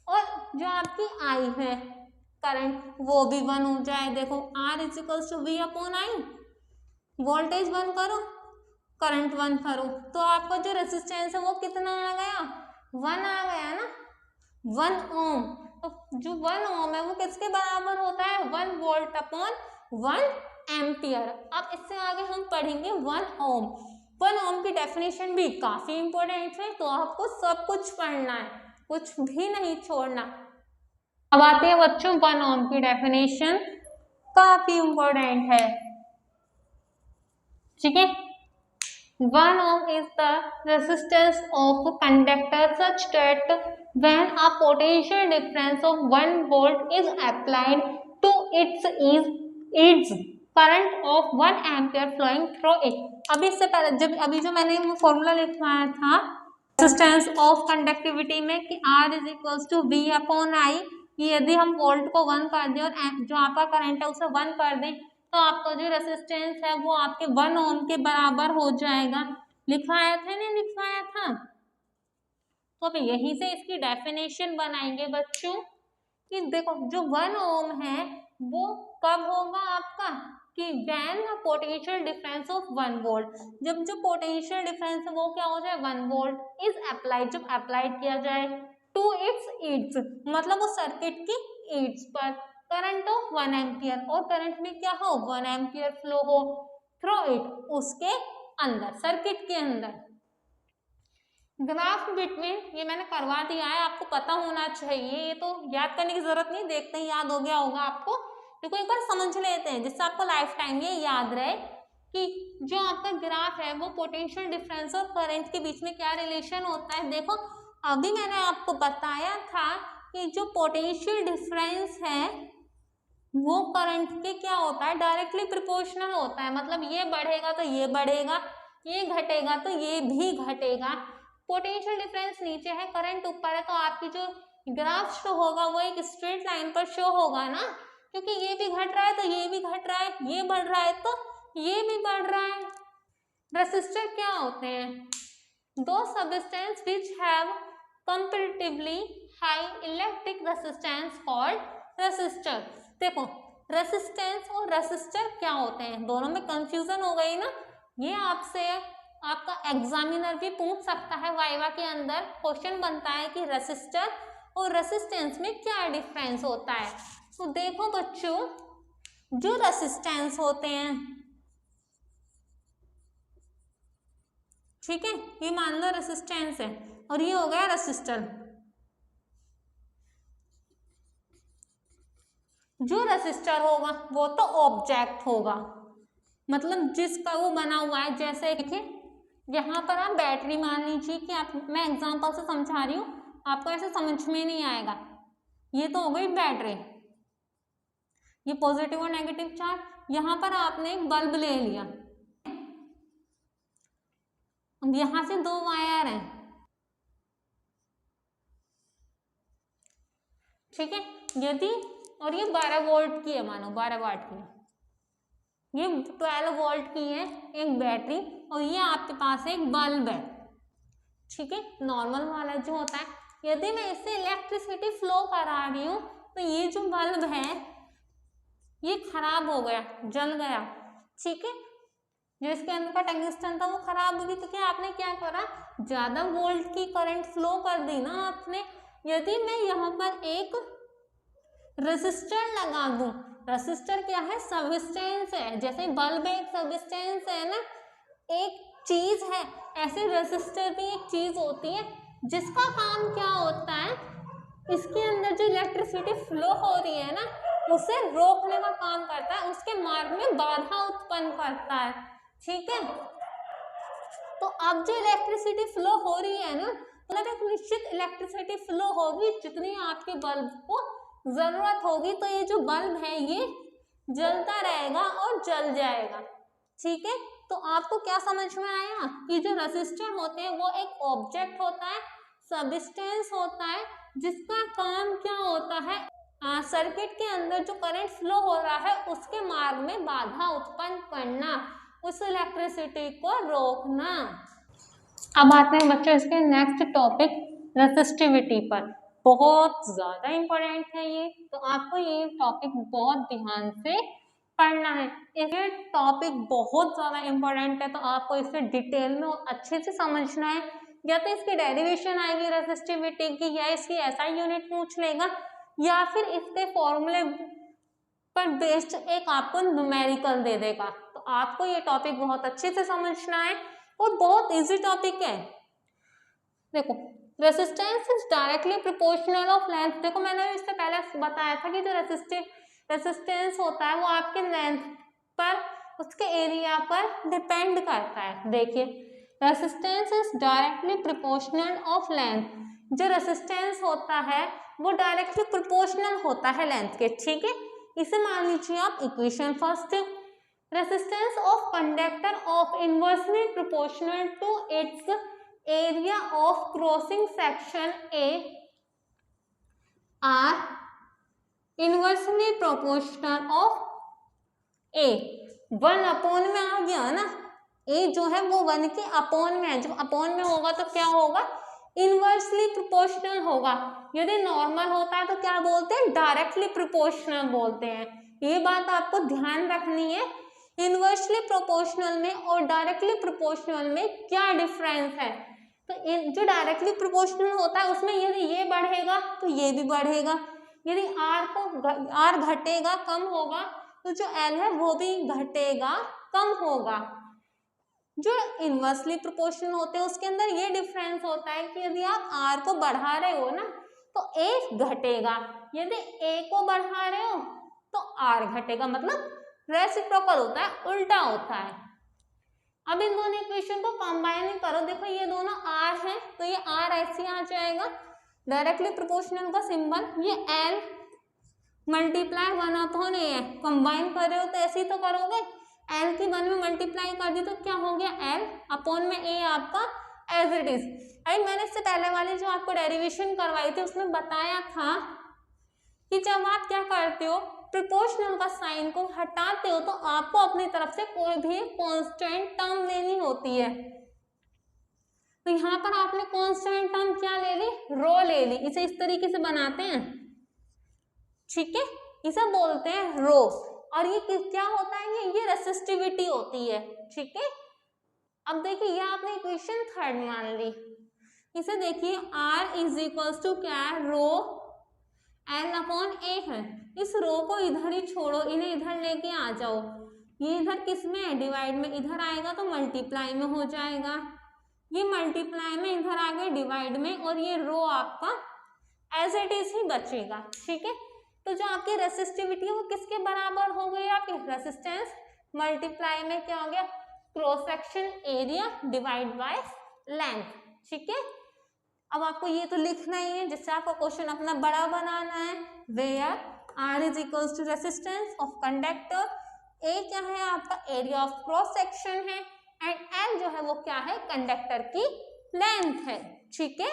और जो आपकी I है करंट वो भी 1 हो जाए, देखो R is equals to V upon I, voltage 1 करो करंट 1 करो तो आपका जो रेसिस्टेंस है वो कितना आ गया, 1 आ गया ना, 1 ओम। तो जो 1 ओम है वो किसके बराबर होता है, 1 वोल्ट अपॉन 1 एम्पियर। अब इससे आगे हम पढ़ेंगे 1 ओम। 1 ओम की डेफिनेशन भी काफी इंपॉर्टेंट है, तो आपको सब कुछ पढ़ना है, कुछ भी नहीं छोड़ना। अब आते हैं बच्चों 1 ओम की डेफिनेशन, काफी इंपॉर्टेंट है, ठीक है। 1 ohm is the resistance of a conductor such that when a potential difference of 1 volt is applied to its current of 1 ampere flowing through it। अभी इससे पहले जब अभी जो मैंने वो फॉर्मूला लिखवाया था रेसिस्टेंस ऑफ कंडक्टिविटी में कि R is equals to V upon I, यदि हम वोल्ट को 1 कर दें और जो आपका करंट है उसे 1 कर दें तो आपका जो रेसिस्टेंस है वो आपके 1 ओम के बराबर हो जाएगा। लिखवाया था नहीं लिखवाया था, तो अब यहीं से इसकी डेफिनेशन बनाएंगे बच्चों कि देखो जो 1 ओम है वो कब होगा आपका, कि when the potential difference of 1 volt, जब जो पोटेंशियल डिफरेंस है वो क्या हो जाए 1 वोल्ट इज अप्लाइड, जब अप्लाइड किया जाए टू इट्स ईड्स मतलब वो सर्किट की ईड्स पर, करंट ऑफ 1 एम्पियर और करंट में क्या हो 1 एम्पियर फ्लो हो थ्रू इट, उसके अंदर सर्किट के अंदर। ग्राफ बिटवीन ये मैंने करवा दिया है, आपको पता होना चाहिए, ये तो याद करने की जरूरत नहीं, देखते ही याद हो गया होगा आपको देखो एक बार समझ लेते हैं जिससे आपको लाइफ टाइम ये याद रहे कि जो आपका ग्राफ है वो पोटेंशियल डिफरेंस और करंट के बीच में क्या रिलेशन होता है। देखो अभी मैंने आपको बताया था कि जो पोटेंशियल डिफरेंस है वो करंट के क्या होता है, डायरेक्टली प्रोपोर्शनल होता है। मतलब ये बढ़ेगा तो ये बढ़ेगा, ये घटेगा तो ये भी घटेगा। पोटेंशियल डिफरेंस नीचे है, करंट ऊपर है, तो आपकी जो ग्राफ शो होगा वो एक स्ट्रेट लाइन पर शो होगा ना, क्योंकि ये भी घट रहा है तो ये भी घट रहा है, ये बढ़ रहा है तो ये भी बढ़ रहा है। रेसिस्टर क्या होते हैं? दो substance which have comparatively high electric resistance called resistor. देखो रेसिस्टेंस और रेसिस्टर क्या होते हैं, दोनों में कंफ्यूजन हो गई ना। ये आपसे आपका एग्जामिनर भी पूछ सकता है, वाइवा के अंदर क्वेश्चन बनता है कि रेसिस्टर और रेसिस्टेंस में क्या डिफरेंस होता है। तो देखो बच्चों, जो रेसिस्टेंस होते हैं, ठीक है, ये मान लो रेसिस्टेंस है और ये हो गया रेसिस्टर। जो रेसिस्टर होगा वो तो ऑब्जेक्ट होगा, मतलब जिसका वो बना हुआ है। जैसे देखिए यहाँ पर आप बैटरी मान लीजिए कि आप, मैं एग्जांपल से समझा रही हूँ, आपको ऐसे समझ में नहीं आएगा। ये तो हो गई बैटरी, ये पॉजिटिव और नेगेटिव चार्ज। यहाँ पर आपने एक बल्ब ले लिया, यहाँ से दो वायर हैं, ठीक है, यदि, और ये 12 वोल्ट की है, मानो 12 वाट की है, ये 12 वोल्ट की है एक बैटरी, और ये आपके पास एक बल्ब है, ठीक है, नॉर्मल वाला जो होता है। यदि मैं इससे इलेक्ट्रिसिटी फ्लो करा रही हूँ तो ये जो बल्ब है ये खराब हो गया, जल गया, ठीक है, जो इसके अंदर का टंगस्टन था वो खराब हो गई, तो क्या आपने क्या करा, ज्यादा वोल्ट की करंट फ्लो कर दी ना आपने। यदि मैं यहाँ पर एक रेसिस्टर लगा दूं, रेसिस्टर क्या है, सबस्टेंस है, जैसे बल्ब एक सबस्टेंस है ना, एक चीज है, ऐसे रेसिस्टर भी एक चीज होती है जिसका काम क्या होता है, इसके अंदर जो इलेक्ट्रिसिटी फ्लो हो रही है ना उसे रोकने का काम करता है, उसके मार्ग में बाधा उत्पन्न करता है, ठीक है। तो अब जो इलेक्ट्रिसिटी फ्लो हो रही है ना, मतलब एक निश्चित इलेक्ट्रिसिटी फ्लो होगी जितनी आपके बल्ब को जरूरत होगी, तो ये जो बल्ब है ये जलता रहेगा और जल जाएगा, ठीक है। तो आपको क्या समझ में आया कि जो रेसिस्टर होते हैं वो एक ऑब्जेक्ट होता है, सबस्टेंस होता है, जिसका काम क्या होता है, सर्किट के अंदर जो करंट फ्लो हो रहा है उसके मार्ग में बाधा उत्पन्न करना, उस इलेक्ट्रिसिटी को रोकना। अब आते हैं बच्चों इसके नेक्स्ट टॉपिक रेसिस्टिविटी पर। बहुत ज्यादा इंपॉर्टेंट है ये, तो आपको ये टॉपिक बहुत ध्यान से पढ़ना है। ये टॉपिक बहुत ज्यादा इंपॉर्टेंट है, तो आपको इसे डिटेल में और अच्छे से समझना है। या तो इसकी डेरिवेशन आएगी रेसिस्टिविटी की, या इसकी ऐसा यूनिट पूछ लेगा, या फिर इसके फॉर्मूले पर बेस्ड एक आपको न्यूमेरिकल दे देगा। तो आपको ये टॉपिक बहुत अच्छे से समझना है और बहुत इजी टॉपिक है। देखो resistance is directly proportional of length. देखो मैंने इससे पहले बताया था कि जो रेसिस्टेंस होता है वो आपके लेंथ पर, उसके एरिया पर डिपेंड करता है। देखिए resistance is directly proportional of length. जो रेसिस्टेंस होता है वो डायरेक्टली प्रोपोर्शनल होता है लेंथ के, ठीक है। इसे मान लीजिए आप equation first, resistance of conductor of inversely proportional to its area of crossing section A R inversely proportional of A. 1 upon में आ गया ना, ए जो है वो 1 के अपॉन में है, जब अपॉन में होगा तो क्या होगा, इनवर्सली प्रोपोर्शनल होगा। यदि नॉर्मल होता है तो क्या बोलते हैं, डायरेक्टली प्रोपोर्शनल बोलते हैं। ये बात आपको ध्यान रखनी है, इनवर्सली प्रोपोर्शनल में और डायरेक्टली प्रोपोर्शनल में क्या डिफरेंस है। तो जो डायरेक्टली प्रोपोर्शनल होता है उसमें यदि ये बढ़ेगा तो ये भी बढ़ेगा, यदि आर घटेगा कम होगा तो जो एल है वो भी घटेगा कम होगा। जो इनवर्सली प्रोपोर्शनल होते हैं उसके अंदर ये डिफरेंस होता है कि यदि आप आर को बढ़ा रहे हो ना तो ए घटेगा, यदि ए को बढ़ा रहे हो तो R घटेगा, मतलब रेसिप्रोकल होता है, उल्टा होता है। अब इन दोनों इक्वेशन को कंबाइन करो, देखो ये दोनों R है तो ये R ऐसे आ जाएगा, डायरेक्टली प्रोपोर्शनल का सिंबल, ये L मल्टीप्लाई 1/a है, कंबाइन कर रहे हो तो ऐसे ही तो करोगे, L की 1 में मल्टीप्लाई कर दी तो क्या हो गया L अपॉन में a आपका एज इट इज। अरे मैंने इससे पहले वाली जो आपको डेरिवेशन करवाई थी उसमें बताया था कि जब आप क्या करते हो प्रोपोर्शनल का साइन को हटाते हो तो आपको अपनी तरफ से कोई भी कांस्टेंट टर्म लेनी होती है, तो यहाँ पर आपने कांस्टेंट टर्म क्या ले ली, रो ले ली, इसे इस तरीके से बनाते हैं, ठीक है, इसे बोलते हैं रो। और ये क्या होता है, ये रेसिस्टिविटी होती है, ठीक है। अब देखिए ये आपने इक्वेशन 3 मान ली, इसे देखिए R इज इक्वल्स टू क्या है, रो L अपॉन a है, इस रो को इधर ही छोड़ो, इन्हें इधर लेके आ जाओ, ये इधर किस में है, डिवाइड में, इधर आएगा तो मल्टीप्लाई में हो जाएगा, ये मल्टीप्लाई में इधर आ गए डिवाइड में, और ये रो आपका एज इट इज ही बचेगा, ठीक है। तो जो आपकी रेसिस्टिविटी है वो किसके बराबर हो गई, आपकी रेसिस्टेंस मल्टीप्लाई में क्या हो गया, cross section area divide by length, ठीक है। अब आपको ये तो लिखना ही है जिससे आपको क्वेश्चन अपना बड़ा बनाना है, where R is equals to resistance of conductor, A क्या है आपका एरिया ऑफ क्रॉस सेक्शन है, एंड L जो है वो क्या है, कंडक्टर की लेंथ है, ठीक है।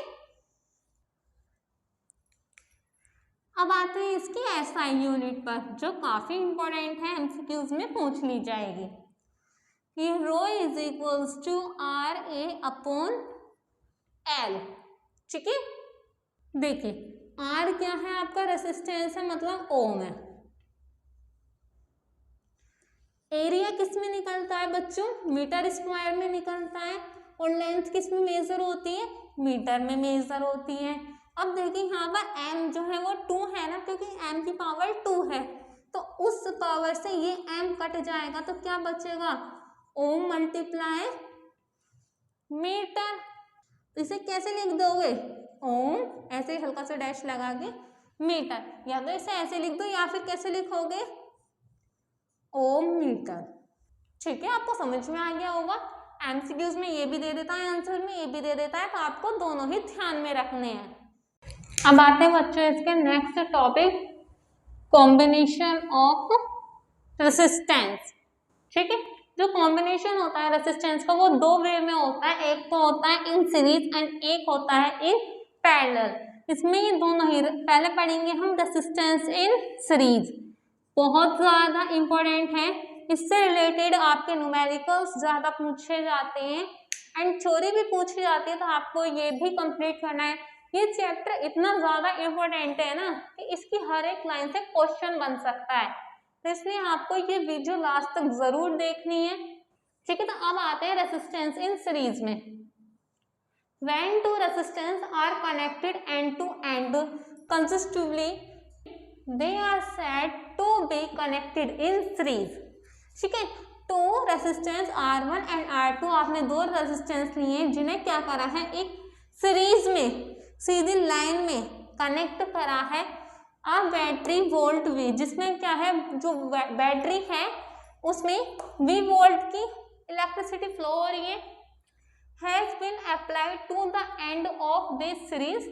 अब आते हैं इसकी SI यूनिट पर जो काफी इंपॉर्टेंट है, एमसीक्यूज में पूछ ली जाएगी, ये rho is equals to RA upon L, ठीक है। देखिए R क्या है आपका, रेसिस्टेंस है, मतलब ओम है, एरिया किस में निकलता है बच्चों, मीटर स्क्वायर में निकलता है, और लेंथ किस में मेजर होती है, मीटर में मेजर होती है। अब देखिए यहाँ पर m जो है वो 2 है ना, क्योंकि m की पावर 2 है, तो उस पावर से ये m कट जाएगा तो क्या बचेगा, ओम मल्टीप्लाई मीटर। इसे कैसे लिख दोगे, ओम ऐसे हल्का सा डैश लगा के मीटर, या तो इसे ऐसे लिख दो या फिर कैसे लिखोगे, ओम मीटर, ठीक है। आपको समझ में आ गया होगा, एमसीक्यूज में ये भी दे देता है आंसर में, ये भी दे देता है, तो आपको दोनों ही ध्यान में रखने हैं। अब आते हैं बच्चों इसके next topic, combination of resistance, ठीक है। जो कॉम्बिनेशन होता है रेसिस्टेंस का वो 2 वे में होता है, एक तो होता है इन सीरीज एंड एक होता है इन पैरेलल। इसमें ये दोनों ही पहले पढ़ेंगे हम रेसिस्टेंस इन सीरीज, बहुत ज्यादा इंपॉर्टेंट है, इससे रिलेटेड आपके न्यूमेरिकल्स ज्यादा पूछे जाते हैं एंड थ्योरी भी पूछी जाती है, तो आपको ये भी कंप्लीट करना है। ये चैप्टर इतना ज्यादा इंपॉर्टेंट है ना कि इसकी हर एक लाइन से क्वेश्चन बन सकता है, तो इसलिए आपको ये वीडियो लास्ट तक जरूर देखनी है, ठीक है। तो अब आते हैं रेसिस्टेंस इन सीरीज में। When two resistance are connected end to end consecutively, they are said to be connected in series, ठीक है। तो रेसिस्टेंस R1 एंड R2 आपने 2 रेसिस्टेंस लिए जिन्हें क्या करा है, एक सीरीज में सीधी लाइन में कनेक्ट करा है, अब बैटरी वोल्ट V, जिसमें क्या है, जो बैटरी है उसमें V वोल्ट की इलेक्ट्रिसिटी फ्लो हो रही है, has been applied to the end of this series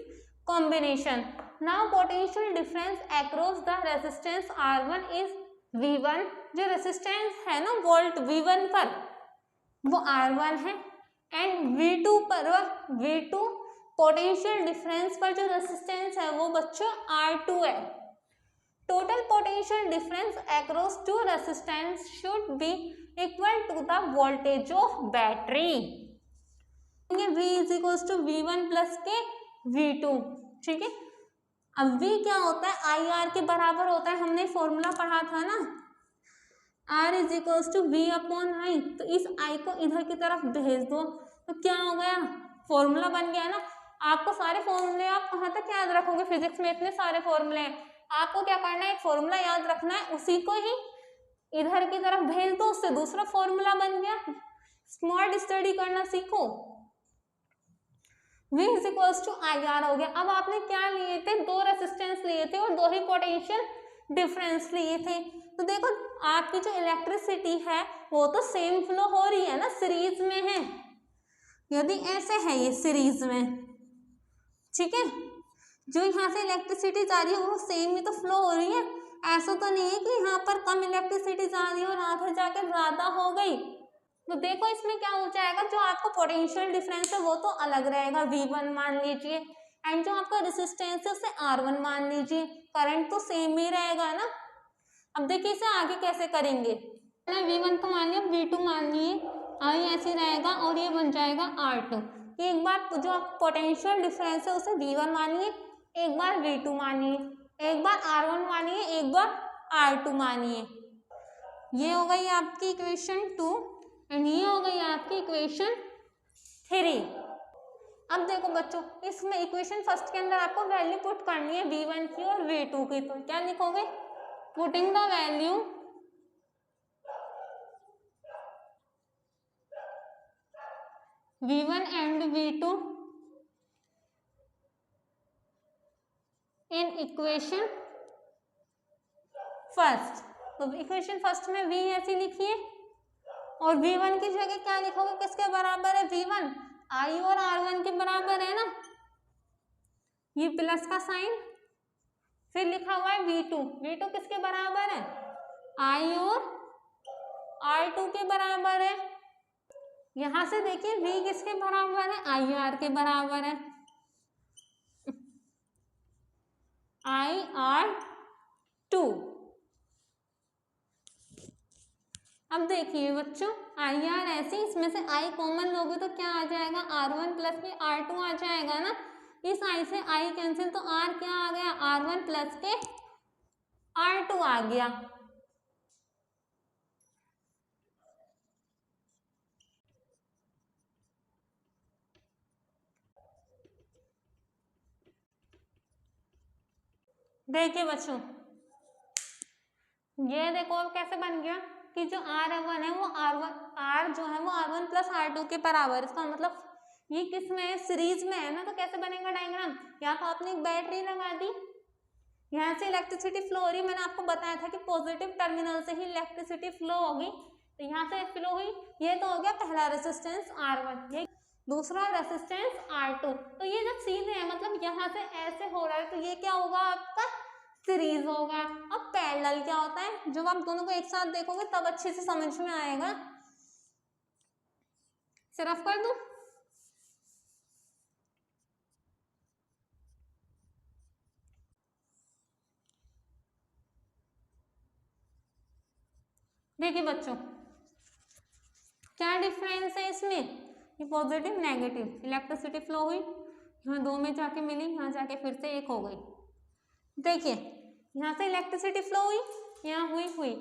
combination. Now potential difference across the resistance R1 is V1, जो रेसिस्टेंस है ना वोल्ट V1 पर वो R1 है, एंड V2 पर V2 पोटेंशियल डिफरेंस पर जो रेसिस्टेंस है वो बच्चों R2 है। Total potential difference across two resistance should be equal to the voltage of battery. V is equals to V1 plus के V2, ठीक है। अब V क्या होता है, IR के बराबर होता है, हमने फॉर्मूला पढ़ा था ना, R is equals to V upon I, तो इस I को इधर की तरफ भेज दो तो क्या हो गया, फॉर्मूला बन गया ना। आपको सारे फॉर्मूले आप कहाँ तक याद रखोगे, फिजिक्स में इतने सारे फॉर्मूले हैं, आपको क्या करना है, एक फॉर्मूला याद रखना है, उसी को ही इधर की तरफ भेज दो, उससे दूसरा फॉर्मूला बन गया। स्मार्ट स्टडी करना सीखो। V is equals to IR हो गया। अब आपने क्या लिए थे, 2 रेसिस्टेंस लिए थे और 2 ही पोटेंशियल डिफरेंस लिए थे। तो देखो आपकी जो इलेक्ट्रिसिटी है वो तो सेम फ्लो हो रही है ना, सीरीज में है। यदि ऐसे है ये सीरीज में, ठीक है, जो यहाँ से इलेक्ट्रिसिटी जा रही है वो सेम ही तो फ्लो हो रही है। ऐसा तो नहीं है कि यहाँ पर कम इलेक्ट्रिसिटी जा रही है और आगे जाके ज्यादा हो गई। तो देखो इसमें क्या हो जाएगा, जो आपका पोटेंशियल डिफरेंस है वो तो अलग रहेगा, V1 मान लीजिए, एंड जो आपका रेसिस्टेंस है उसे R1 मान लीजिए, करंट तो सेम ही रहेगा ना। अब देखिए इसे आगे कैसे करेंगे, V1 तो मान लिया, V2 मान लिए, आई ऐसे रहेगा और ये बन जाएगा R2। एक बार जो आप पोटेंशियल डिफरेंस है उसे V1 मानिए, एक बार V2 मानिए, एक बार R1 मानिए, एक बार R2 मानिए। ये हो गई आपकी इक्वेशन 2 एंड ये हो गई आपकी इक्वेशन 3। अब देखो बच्चों, इसमें इक्वेशन फर्स्ट के अंदर आपको वैल्यू पुट करनी है V1 की और V2 की। तो क्या लिखोगे, putting the value V1 and V2 in equation first. तो इक्वेशन फर्स्ट में V ऐसी लिखिए और V1 की जगह क्या लिखोगे, किसके बराबर है, V1 I और R1 के बराबर है ना, ये प्लस का साइन, फिर लिखा हुआ है V2, V2 किसके बराबर है, I और R2 के बराबर है। यहां से देखिए V किसके बराबर है, IR के बराबर है, IR2। अब देखिए बच्चों, IR ऐसे, इसमें से I कॉमन लोगे तो क्या आ जाएगा, R1 प्लस के R2 आ जाएगा ना। इस I से I कैंसिल, तो R क्या आ गया, R1 प्लस के R2 आ गया। देखिए बच्चों, ये देखो अब कैसे बन गया कि जो R1 है वो R जो है वो R1 प्लस R2 के बराबर। इसका मतलब ये किस में है, सीरीज में है ना। तो कैसे बनेगा डायग्राम, यहाँ तो आपने एक बैटरी लगा दी, यहाँ से इलेक्ट्रिसिटी फ्लो हो रही, मैंने आपको बताया था कि पॉजिटिव टर्मिनल से ही इलेक्ट्रिसिटी फ्लो होगी, तो यहाँ से फ्लो हुई। ये तो हो गया पहला रेसिस्टेंस R1, ये दूसरा रेसिस्टेंस R2। तो ये जब सीधे है, मतलब यहाँ से ऐसे हो रहा है, तो ये क्या होगा आपका सीरीज होगा। अब पैरेलल क्या होता है, जब आप दोनों को एक साथ देखोगे तब अच्छे से समझ में आएगा। सिर्फ कर दूं, देखिए बच्चों क्या डिफरेंस है इसमें, ये पॉजिटिव नेगेटिव, इलेक्ट्रिसिटी फ्लो हुई, यहाँ दो में जाके मिली, यहाँ जाके फिर से एक हो गई। देखिए यहाँ से इलेक्ट्रिसिटी फ्लो हुई, यहाँ हुई,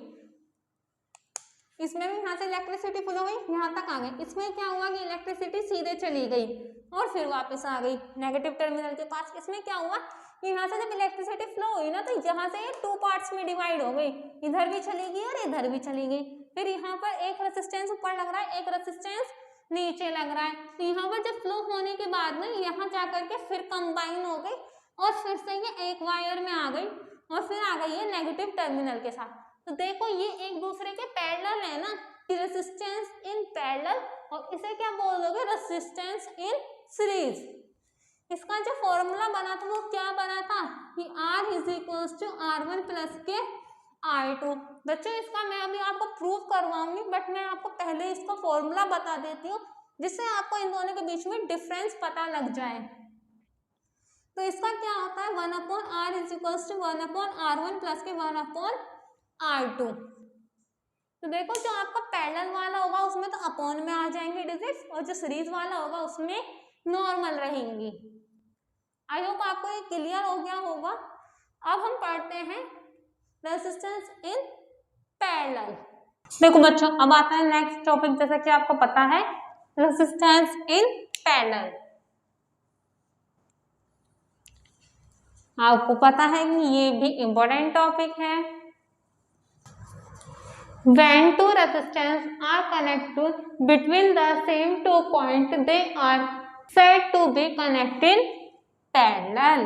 इसमें भी यहाँ से इलेक्ट्रिसिटी फ्लो हुई, यहाँ तक आ गई। इसमें क्या हुआ कि इलेक्ट्रिसिटी सीधे चली गई और फिर वापस आ गई नेगेटिव टर्मिनल के पास। इसमें क्या हुआ कि यहाँ से जब इलेक्ट्रिसिटी फ्लो हुई ना, तो यहाँ से ये 2 पार्ट्स में डिवाइड हो गई, इधर भी चली गई और इधर भी चली गई। फिर यहाँ पर एक रेसिस्टेंस ऊपर लग रहा है, एक रेसिस्टेंस नीचे लग रहा है। तो यहाँ पर जब फ्लो होने के बाद में यहाँ जाकर के फिर कंबाइन हो गई और फिर से ये एक वायर में आ गई और फिर आ गई है नेगेटिव टर्मिनल के साथ। तो देखो ये एक दूसरे के पैरेलल है ना, रेसिस्टेंस इन पैरेलल, और इसे क्या बोल दोगे, रेसिस्टेंस इन सीरीज। इसका जो फॉर्मूला बना था वो क्या बना था कि R is equals to R1 plus के R2। बच्चों इसका मैं अभी आपको प्रूव करवाऊंगी, बट मैं आपको पहले इसका फॉर्मूला बता देती हूँ जिससे आपको इन दोनों के बीच में डिफरेंस पता लग जाए। तो इसका क्या होता है, 1/R is equals to 1/R1 plus के 1/R2। तो देखो जो आपका पैरेलल वाला होगा उसमें तो अपॉन में आ जाएंगे डिजिट्स, और जो सीरीज वाला होगा उसमें नॉर्मल रहेंगी। आई होप आपको ये क्लियर हो गया होगा। अब हम पढ़ते हैं रेजिस्टेंस इन पैरेलल। देखो बच्चों अब आता है नेक्स्ट टॉपिक, जैसा कि आपको पता है रेजिस्टेंस इन पैरेलल। आपको पता है कि ये भी इंपॉर्टेंट टॉपिक है। When two resistors are connected between the same 2 points, they are said to be connected parallel.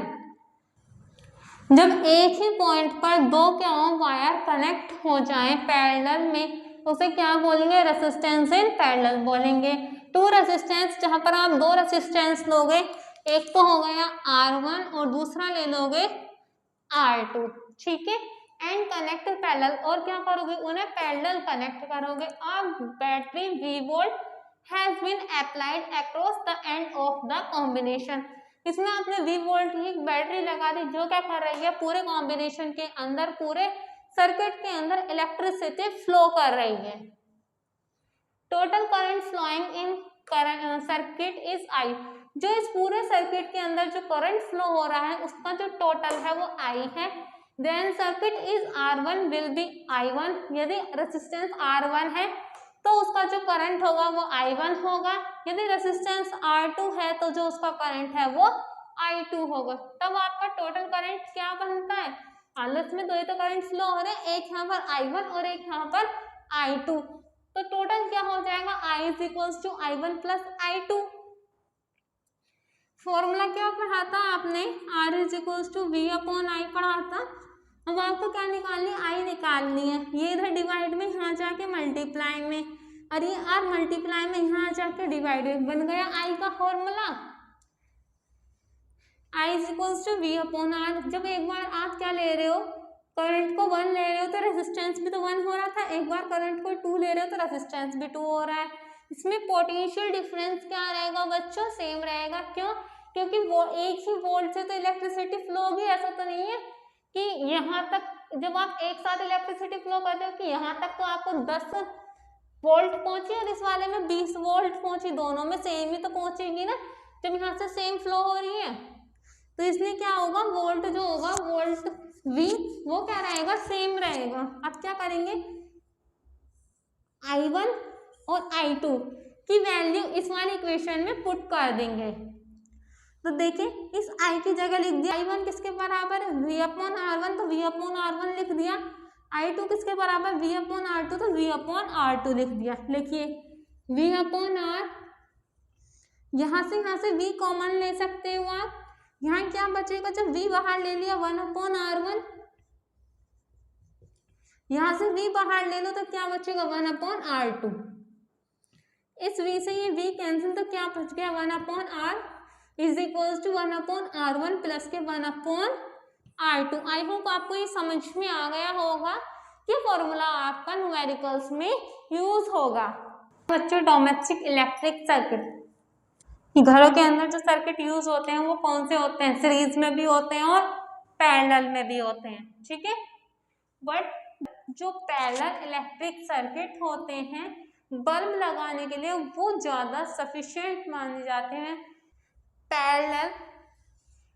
जब एक ही पॉइंट पर दो क्या वायर कनेक्ट हो जाएं पैरेलल में तो उसे क्या बोलेंगे, रेसिस्टेंस इन पैरेलल बोलेंगे। टू रेसिस्टेंस, जहां पर आप दो रेसिस्टेंस लोगे, एक तो हो गया R1 और दूसरा ले लोगे R2, ठीक है, एंड कनेक्ट पैरेलल, और क्या करोगे, उन्हें पैरेलल कनेक्ट करोगे। अब battery V volt has been applied across the end of the combination. इसमें आपने V वोल्ट की एक बैटरी लगा दी जो क्या कर रही है, पूरे कॉम्बिनेशन के अंदर, पूरे सर्किट के अंदर इलेक्ट्रिसिटी फ्लो कर रही है। Total current flowing in circuit is I। जो इस पूरे सर्किट के अंदर जो करंट फ्लो हो रहा है उसका जो टोटल है वो I है। Then circuit is R1 will be I1। यदि रेजिस्टेंस R1 है तो उसका जो करंट होगा वो I1 होगा। यदि रेजिस्टेंस R2 है तो जो उसका करंट है वो I2 होगा। तब आपका टोटल करंट क्या बनता है, हालत में दो ही तो करंट फ्लो हो रहे हैं, एक यहाँ पर I1 और एक यहाँ पर I2, तो टोटल क्या हो जाएगा, I is equals to I1 plus I2। Formula क्या पढ़ा था आपने, R is equals to V upon I पढ़ा था। अब आपको क्या निकालनी है, I निकालनी है। ये इधर डिवाइड में, यहाँ जाके मल्टीप्लाई में, और ये R मल्टीप्लाई में यहाँ जाके डिवाइड में, बन गया I का formula. I is equals to V upon R। जब एक बार आप क्या ले रहे हो, करंट को 1 ले रहे हो तो रेजिस्टेंस भी तो 1 हो रहा था, एक बार करंट को 2 ले रहे हो तो रेजिस्टेंस भी 2 हो रहा है। इसमें पोटेंशियल डिफरेंस क्या रहेगा बच्चों, सेम रहेगा। क्यों, क्योंकि वो एक ही वोल्ट से तो इलेक्ट्रिसिटी फ्लो होगी। ऐसा तो नहीं है कि यहाँ तक, जब आप एक साथ इलेक्ट्रिसिटी फ्लो करते हो कि यहाँ तक तो आपको 10 वोल्ट पहुंची और इस वाले में 20 वोल्ट पहुंची, दोनों में सेम ही तो पहुंचेगी ना, जब यहाँ से सेम फ्लो हो रही है। तो इसलिए क्या होगा, वोल्ट जो होगा, वोल्ट V वो क्या रहेगा, सेम रहेगा। अब क्या करेंगे, I1 और I2 की वैल्यू इस वाली इक्वेशन में पुट कर देंगे। तो देखिए इस I की जगह लिख दिया, I1 किसके बराबर है, V अपॉन R1, तो V अपॉन R1 लिख दिया। I2 किसके बराबर, V अपॉन R2, तो V अपॉन R2 लिख दिया। लिखिए V अपॉन R, यहाँ से V कॉमन ले सकते हो आप। यहाँ क्या बचेगा, जब V बाहर ले लिया 1 अपॉन R1, यहाँ से V बाहर ले लो तो क्या बचेगा 1 अपॉन R2। इस V से ये V कैंसिल, तो क्या बच गया 1 upon R is equals to 1 upon R1 plus के 1 अपॉन R2। आई होप आपको ये समझ में आ गया होगा कि फॉर्मूला आपका न्यूमेरिकल्स में यूज होगा। बच्चों डोमेस्टिक इलेक्ट्रिक सर्किट, घरों के अंदर जो सर्किट यूज होते हैं वो कौन से होते हैं, सीरीज में भी होते हैं और पैरेलल में भी होते हैं, ठीक है। बट जो पैरेलल इलेक्ट्रिक सर्किट होते हैं बल्ब लगाने के लिए वो ज़्यादा सफिशिएंट माने जाते हैं। पैरेलल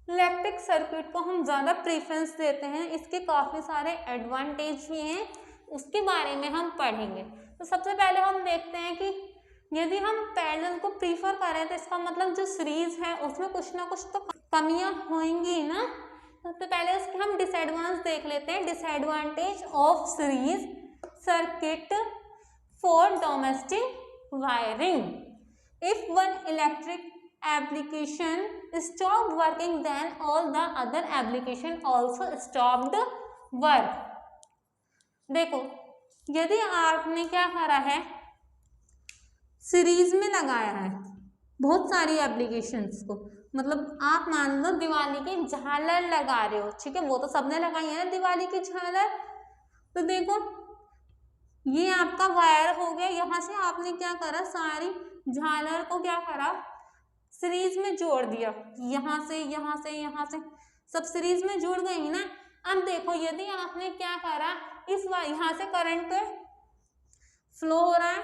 इलेक्ट्रिक सर्किट को हम ज़्यादा प्रेफरेंस देते हैं, इसके काफ़ी सारे एडवांटेज भी हैं, उसके बारे में हम पढ़ेंगे। तो सबसे पहले हम देखते हैं कि यदि हम पैरेलल को प्रीफर करें तो इसका मतलब जो सीरीज है उसमें कुछ ना कुछ तो कमियां होंगी ना। सबसे पहले उसके हम डिसएडवांटेज देख लेते हैं। Disadvantage of series circuit for domestic wiring, if one electric application stopped working then all the other application also stopped work. देखो यदि आपने क्या करा है, सीरीज में लगाया है बहुत सारी एप्लीकेशंस को, मतलब आप मान लो दिवाली की झालर लगा रहे हो, ठीक है, वो तो सबने लगाई है ना दिवाली की झालर। तो देखो ये आपका वायर हो गया, यहाँ से आपने क्या करा, सारी झालर को क्या करा, सीरीज में जोड़ दिया, यहाँ से यहाँ से यहाँ से सब सीरीज में जुड़ गई ना। अब देखो यदि आपने क्या करा, इस यहाँ से करंट फ्लो हो रहा है,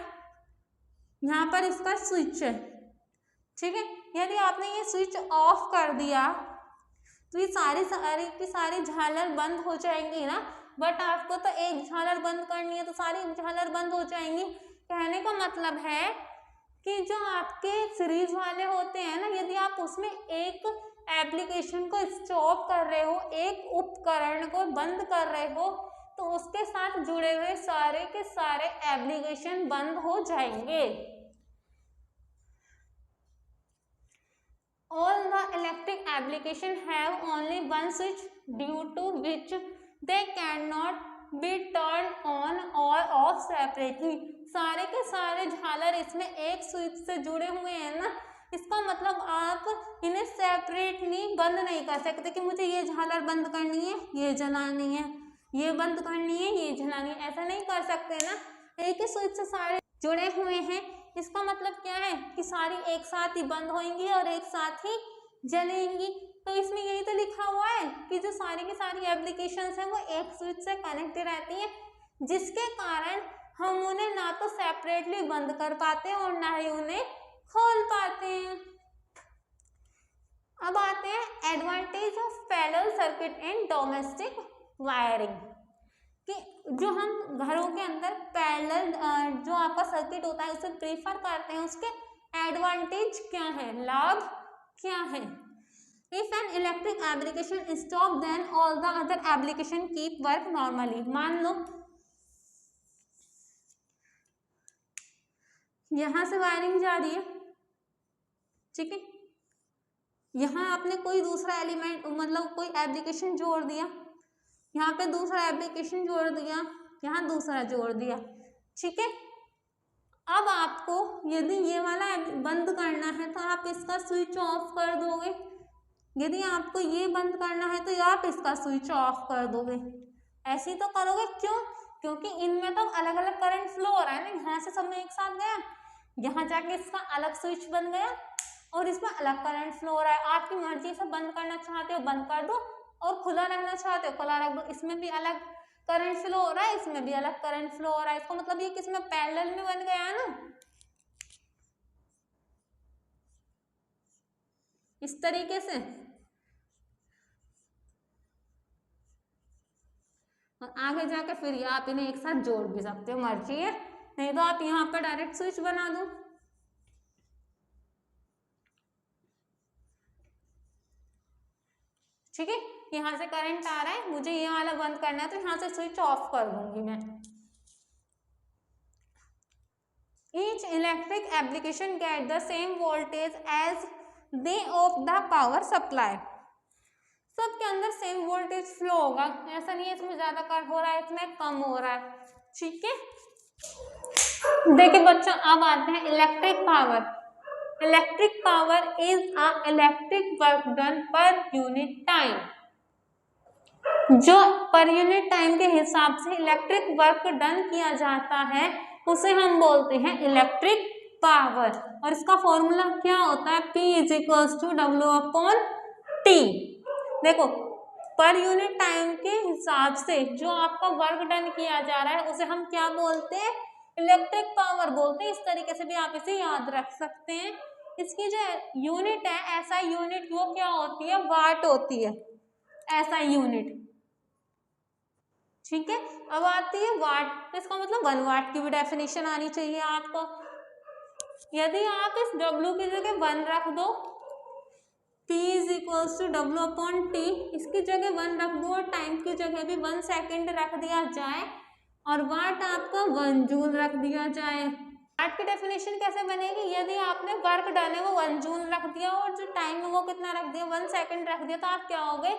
यहाँ पर इसका स्विच है, ठीक है। यदि आपने ये स्विच ऑफ कर दिया तो ये सारी की सारी झालर बंद हो जाएंगी ना, बट आपको तो एक झालर बंद करनी है तो सारी झालर बंद हो जाएंगी। कहने का मतलब है कि जो आपके सीरीज वाले होते हैं ना, यदि आप उसमें एक एप्लीकेशन को स्टॉप कर रहे हो, एक उपकरण को बंद कर रहे हो, तो उसके साथ जुड़े हुए सारे के सारे एप्लीकेशन बंद हो जाएंगे। All the electric application have only one switch due to which they cannot be turned on or off separately. सारे के सारे झालर इसमें एक स्विच से जुड़े हुए हैं ना, इसका मतलब आप इन्हें सेपरेटली बंद नहीं कर सकते कि मुझे ये झालर बंद करनी है, ये जलानी है, ये बंद करनी है, ये जलानी है, ऐसा नहीं कर सकते ना। एक ही स्विच से सारे जुड़े हुए हैं, इसका मतलब क्या है कि सारी एक साथ ही बंद होंगी और एक साथ ही जलेंगी। तो इसमें यही तो लिखा हुआ है कि जो सारी की सारी एप्लीकेशंस हैं वो एक स्विच से कनेक्टेड रहती हैं, जिसके कारण हम उन्हें ना तो सेपरेटली बंद कर पाते हैं और ना ही उन्हें खोल पाते हैं। अब आते हैं advantage of parallel circuit in domestic wiring, कि जो हम घरों के अंदर पैरेलल जो आपका सर्किट होता है उसे प्रीफर करते हैं, उसके एडवांटेज क्या है, लाभ क्या है। If an electric application stop then all the other application keep work normally. मान लो यहां से वायरिंग जा रही है, ठीक है, यहाँ आपने कोई दूसरा एलिमेंट मतलब कोई एप्लीकेशन जोड़ दिया, यहाँ पे दूसरा एप्लीकेशन जोड़ दिया, यहाँ दूसरा जोड़ दिया, ठीक है। अब आपको यदि ये वाला बंद करना है तो आप इसका स्विच ऑफ कर दोगे, यदि आपको ये बंद करना है तो आप इसका स्विच ऑफ कर दोगे। ऐसे ही तो करोगे, क्यों? क्योंकि इनमें तो अलग अलग करंट फ्लो हो रहा है ना, यहाँ से सब में एक साथ गया, यहाँ जाके इसका अलग स्विच बन गया और इसमें अलग करंट फ्लो हो रहा है। आपकी मर्जी से बंद करना चाहते हो बंद कर दो और खुला रहना चाहते हो खुला रख दो। इसमें भी अलग करंट फ्लो हो रहा है, इसमें भी अलग करंट फ्लो हो रहा है, इसका मतलब ये किसमें पैरेलल में बन गया है ना, इस तरीके से। और आगे जाके फिर आप इन्हें एक साथ जोड़ भी सकते हो, मर्जी है, नहीं तो आप यहाँ पर डायरेक्ट स्विच बना दो। ठीक है, यहाँ से करंट आ रहा है, मुझे ये वाला बंद करना है तो यहाँ से स्विच ऑफ कर दूंगी मैं। Each electric application get the same voltage as they of the power supply. सबके अंदर सेम वोल्टेज फ्लो होगा, ऐसा नहीं है इसमें ज्यादा कर हो रहा है इसमें कम हो रहा है, ठीक है। देखिए बच्चों, अब आते हैं electric power. Electric power is a electric work done per unit time. जो पर यूनिट टाइम के हिसाब से इलेक्ट्रिक वर्क डन किया जाता है उसे हम बोलते हैं इलेक्ट्रिक पावर। और इसका फॉर्मूला क्या होता है, P is equals to W/T। देखो, पर यूनिट टाइम के हिसाब से जो आपका वर्क डन किया जा रहा है उसे हम क्या बोलते हैं, इलेक्ट्रिक पावर बोलते हैं। इस तरीके से भी आप इसे याद रख सकते हैं। इसकी जो यूनिट है, SI यूनिट, वो क्या होती है, वाट होती है, SI यूनिट, ठीक है। अब आती है वाट, तो इसका मतलब 1 वाट की भी डेफिनेशन आनी चाहिए आपको। यदि आप इस W की जगह 1 रख दो, P is equals to W/T, इसकी जगह 1 रख दो और टाइम की जगह भी 1 सेकेंड रख दिया जाए और वाट आपका 1 जूल रख दिया जाए। वाट की डेफिनेशन कैसे बनेगी, यदि आपने वर्क डन है वो 1 जूल रख दिया और जो टाइम है वो कितना रख दिया, 1 सेकेंड रख दिया, तो आप क्या हो गए,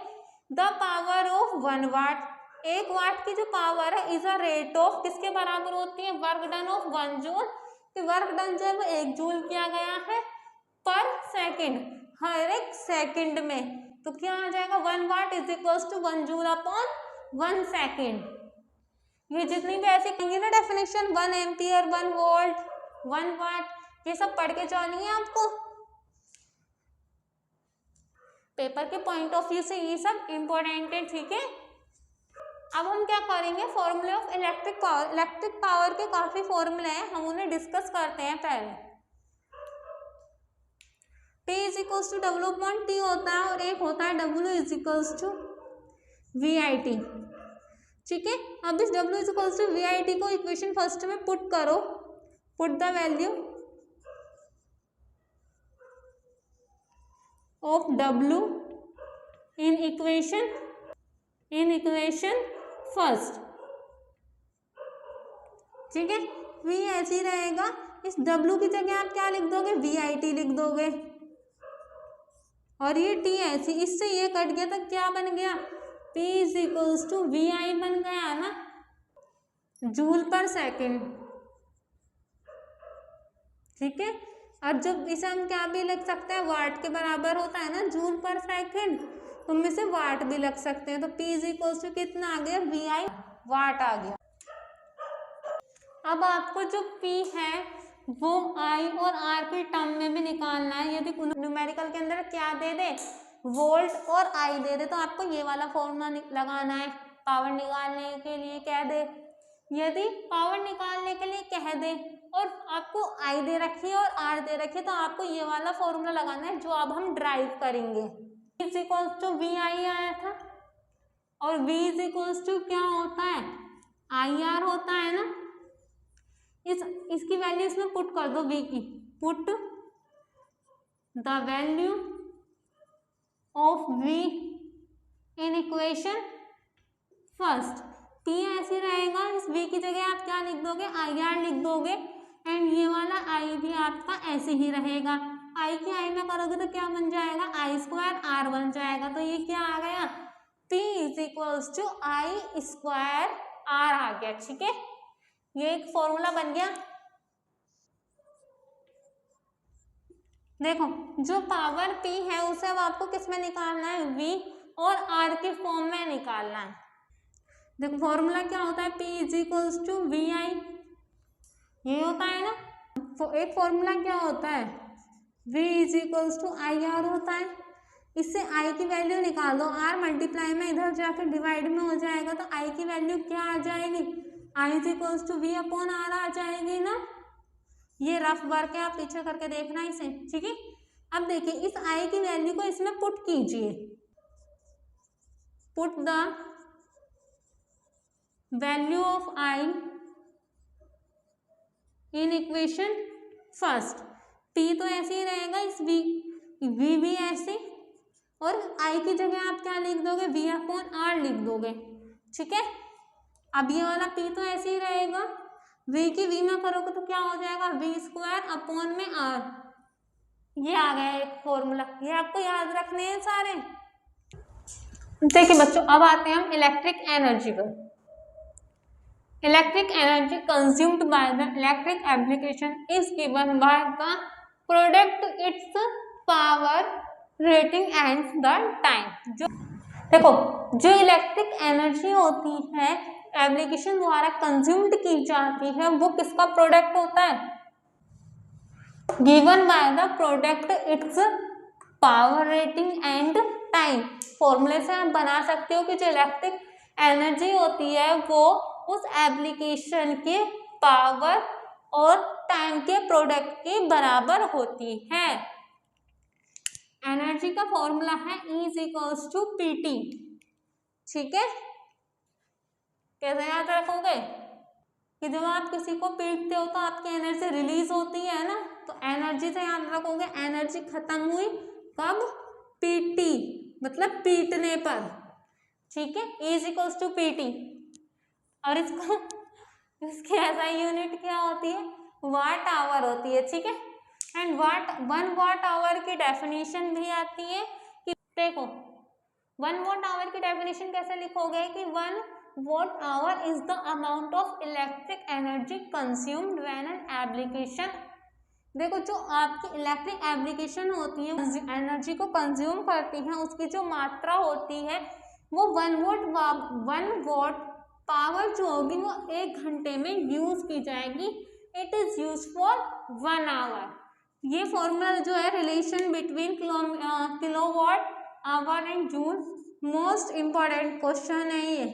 द पावर ऑफ 1 वाट। 1 वाट की जो पावर है इज अ रेट ऑफ, किसके बराबर होती है, वर्क डन ऑफ 1 जूल। कि वर्क डन जो है वो 1 जूल किया गया है पर सेकेंड, हर एक सेकेंड में, तो क्या आ जाएगा, 1 watt is equals to 1 joule upon 1 second. ये जितनी भी ऐसी कहेंगे ना डेफिनेशन, 1 एम्पियर, 1 वोल्ट, 1 वाट, ये सब पढ़ के जानी है आपको। पेपर के पॉइंट ऑफ व्यू से ये सब इंपॉर्टेंट है, ठीक है। अब हम क्या करेंगे, फॉर्मूले of electric power. Electric power के काफी फॉर्मूले हैं, हम उन्हें डिस्कस करते हैं पहले। P is equals to W/T होता है और एक होता है W is equals to VIT, ठीक है। अब इस W is equals to VIT को इक्वेशन फर्स्ट में पुट करो, put the value of W in equation first, ठीक है। V ऐसे ही रहेगा, इस W की जगह आप क्या लिख दोगे, VIT लिख दोगे, और ये टी ऐसी, इससे ये कट गया तो क्या बन गया, P is equals to V I बन गया ना, जूल पर सेकेंड। ठीक है, और जब इसे हम क्या भी लिख सकते हैं, वाट के बराबर होता है ना जूल पर सेकेंड, तो हम इसे वाट भी लिख सकते हैं। तो P इज इक्वल्स टू कितना आ गया, वी आई वाट आ गया। अब आपको जो P है वो I और R के टर्म में भी निकालना है। यदि न्यूमेरिकल के अंदर क्या दे दे, वोल्ट और I दे दे, तो आपको ये वाला फॉर्मूला लगाना है पावर निकालने के लिए। कह दे, यदि पावर निकालने के लिए कह दे और आपको I दे रखी है और R दे रखी है, तो आपको ये वाला फॉर्मूला लगाना है जो अब हम ड्राइव करेंगे। इज इक्वल्स टू वी आई आया था, और V इज इक्वल्स टू क्या होता है, आई आर होता है ना। इसकी वैल्यू इसमें पुट कर दो, V की, put the value of V in equation first. P ऐसे रहेगा, इस V की जगह आप क्या लिख दोगे, आई आर लिख दोगे, एंड ये वाला I भी आपका ऐसे ही रहेगा। I की I में करोगे तो क्या बन जाएगा, आई स्क्वायर R बन जाएगा। तो ये क्या आ गया, P is equals to I square R आ गया। ठीक है, ये एक फॉर्मूला बन गया। देखो, जो पावर P है उसे अब आपको किस में निकालना है, V और R के फॉर्म में निकालना है। देखो फॉर्मूला क्या होता है, P is equals to V I, ये होता है ना। तो एक फॉर्मूला क्या होता है, V is equals to I R होता है। इससे I की वैल्यू निकाल दो, R मल्टीप्लाई में इधर जाकर डिवाइड में हो जाएगा, तो I की वैल्यू क्या आ जाएगी, I is equals to V upon R आ जाएगी ना। ये रफ वर्क है, आप पीछे करके देखना इसे। ठीक है, अब देखिए इस I की वैल्यू को इसमें पुट कीजिए, put the value of I in equation first. P तो ऐसे ही रहेगा, इस V भी ऐसे, और I की जगह आप क्या लिख दोगे, V अपॉन R लिख दोगे। ठीक है, अब ये वाला P तो ऐसे ही रहेगा, V की V में करोगे तो क्या हो जाएगा, V स्क्वायर अपॉन में R। ये आ गया एक फॉर्मूला, ये आपको याद रखने हैं सारे। देखिए बच्चों, अब आते हैं हम इलेक्ट्रिक एनर्जी पर। Electric energy consumed by the electric application is given by the product, its power rating and the time। जो देखो, जो इलेक्ट्रिक एनर्जी होती है एप्लीकेशन द्वारा कंज्यूम्ड की जाती है, वो किसका प्रोडक्ट होता है, given by the product, it's power rating and time. फॉर्मूले से आप बना सकते हो कि जो इलेक्ट्रिक एनर्जी होती है वो उस एप्लीकेशन के पावर और टाइम के प्रोडक्ट के बराबर होती है। एनर्जी का फॉर्मूला है E is equals to PT। ठीक है, कैसे याद रखोगे कि जब आप किसी को पीटते हो तो आपकी एनर्जी रिलीज होती है ना, तो एनर्जी से याद रखोगे, एनर्जी खत्म हुई कब, PT मतलब पीटने पर। ठीक है, E is equals to PT, और इसको इसकी SI यूनिट क्या होती है, वाट आवर होती है। ठीक है, एंड वन वाट आवर की डेफिनेशन भी आती है कि देखो, 1 watt आवर की डेफिनेशन कैसे लिखोगे कि 1 watt our is the amount of electric energy consumed when an application. देखो, जो आपकी इलेक्ट्रिक एप्लीकेशन होती है एनर्जी को कंज्यूम करती है, उसकी जो मात्रा होती है वो 1 watt पावर जो होगी वो 1 घंटे में यूज की जाएगी। It is use for 1 hour. ये फॉर्मूला जो है relation between kilowatt hour and joule, most important question है ये।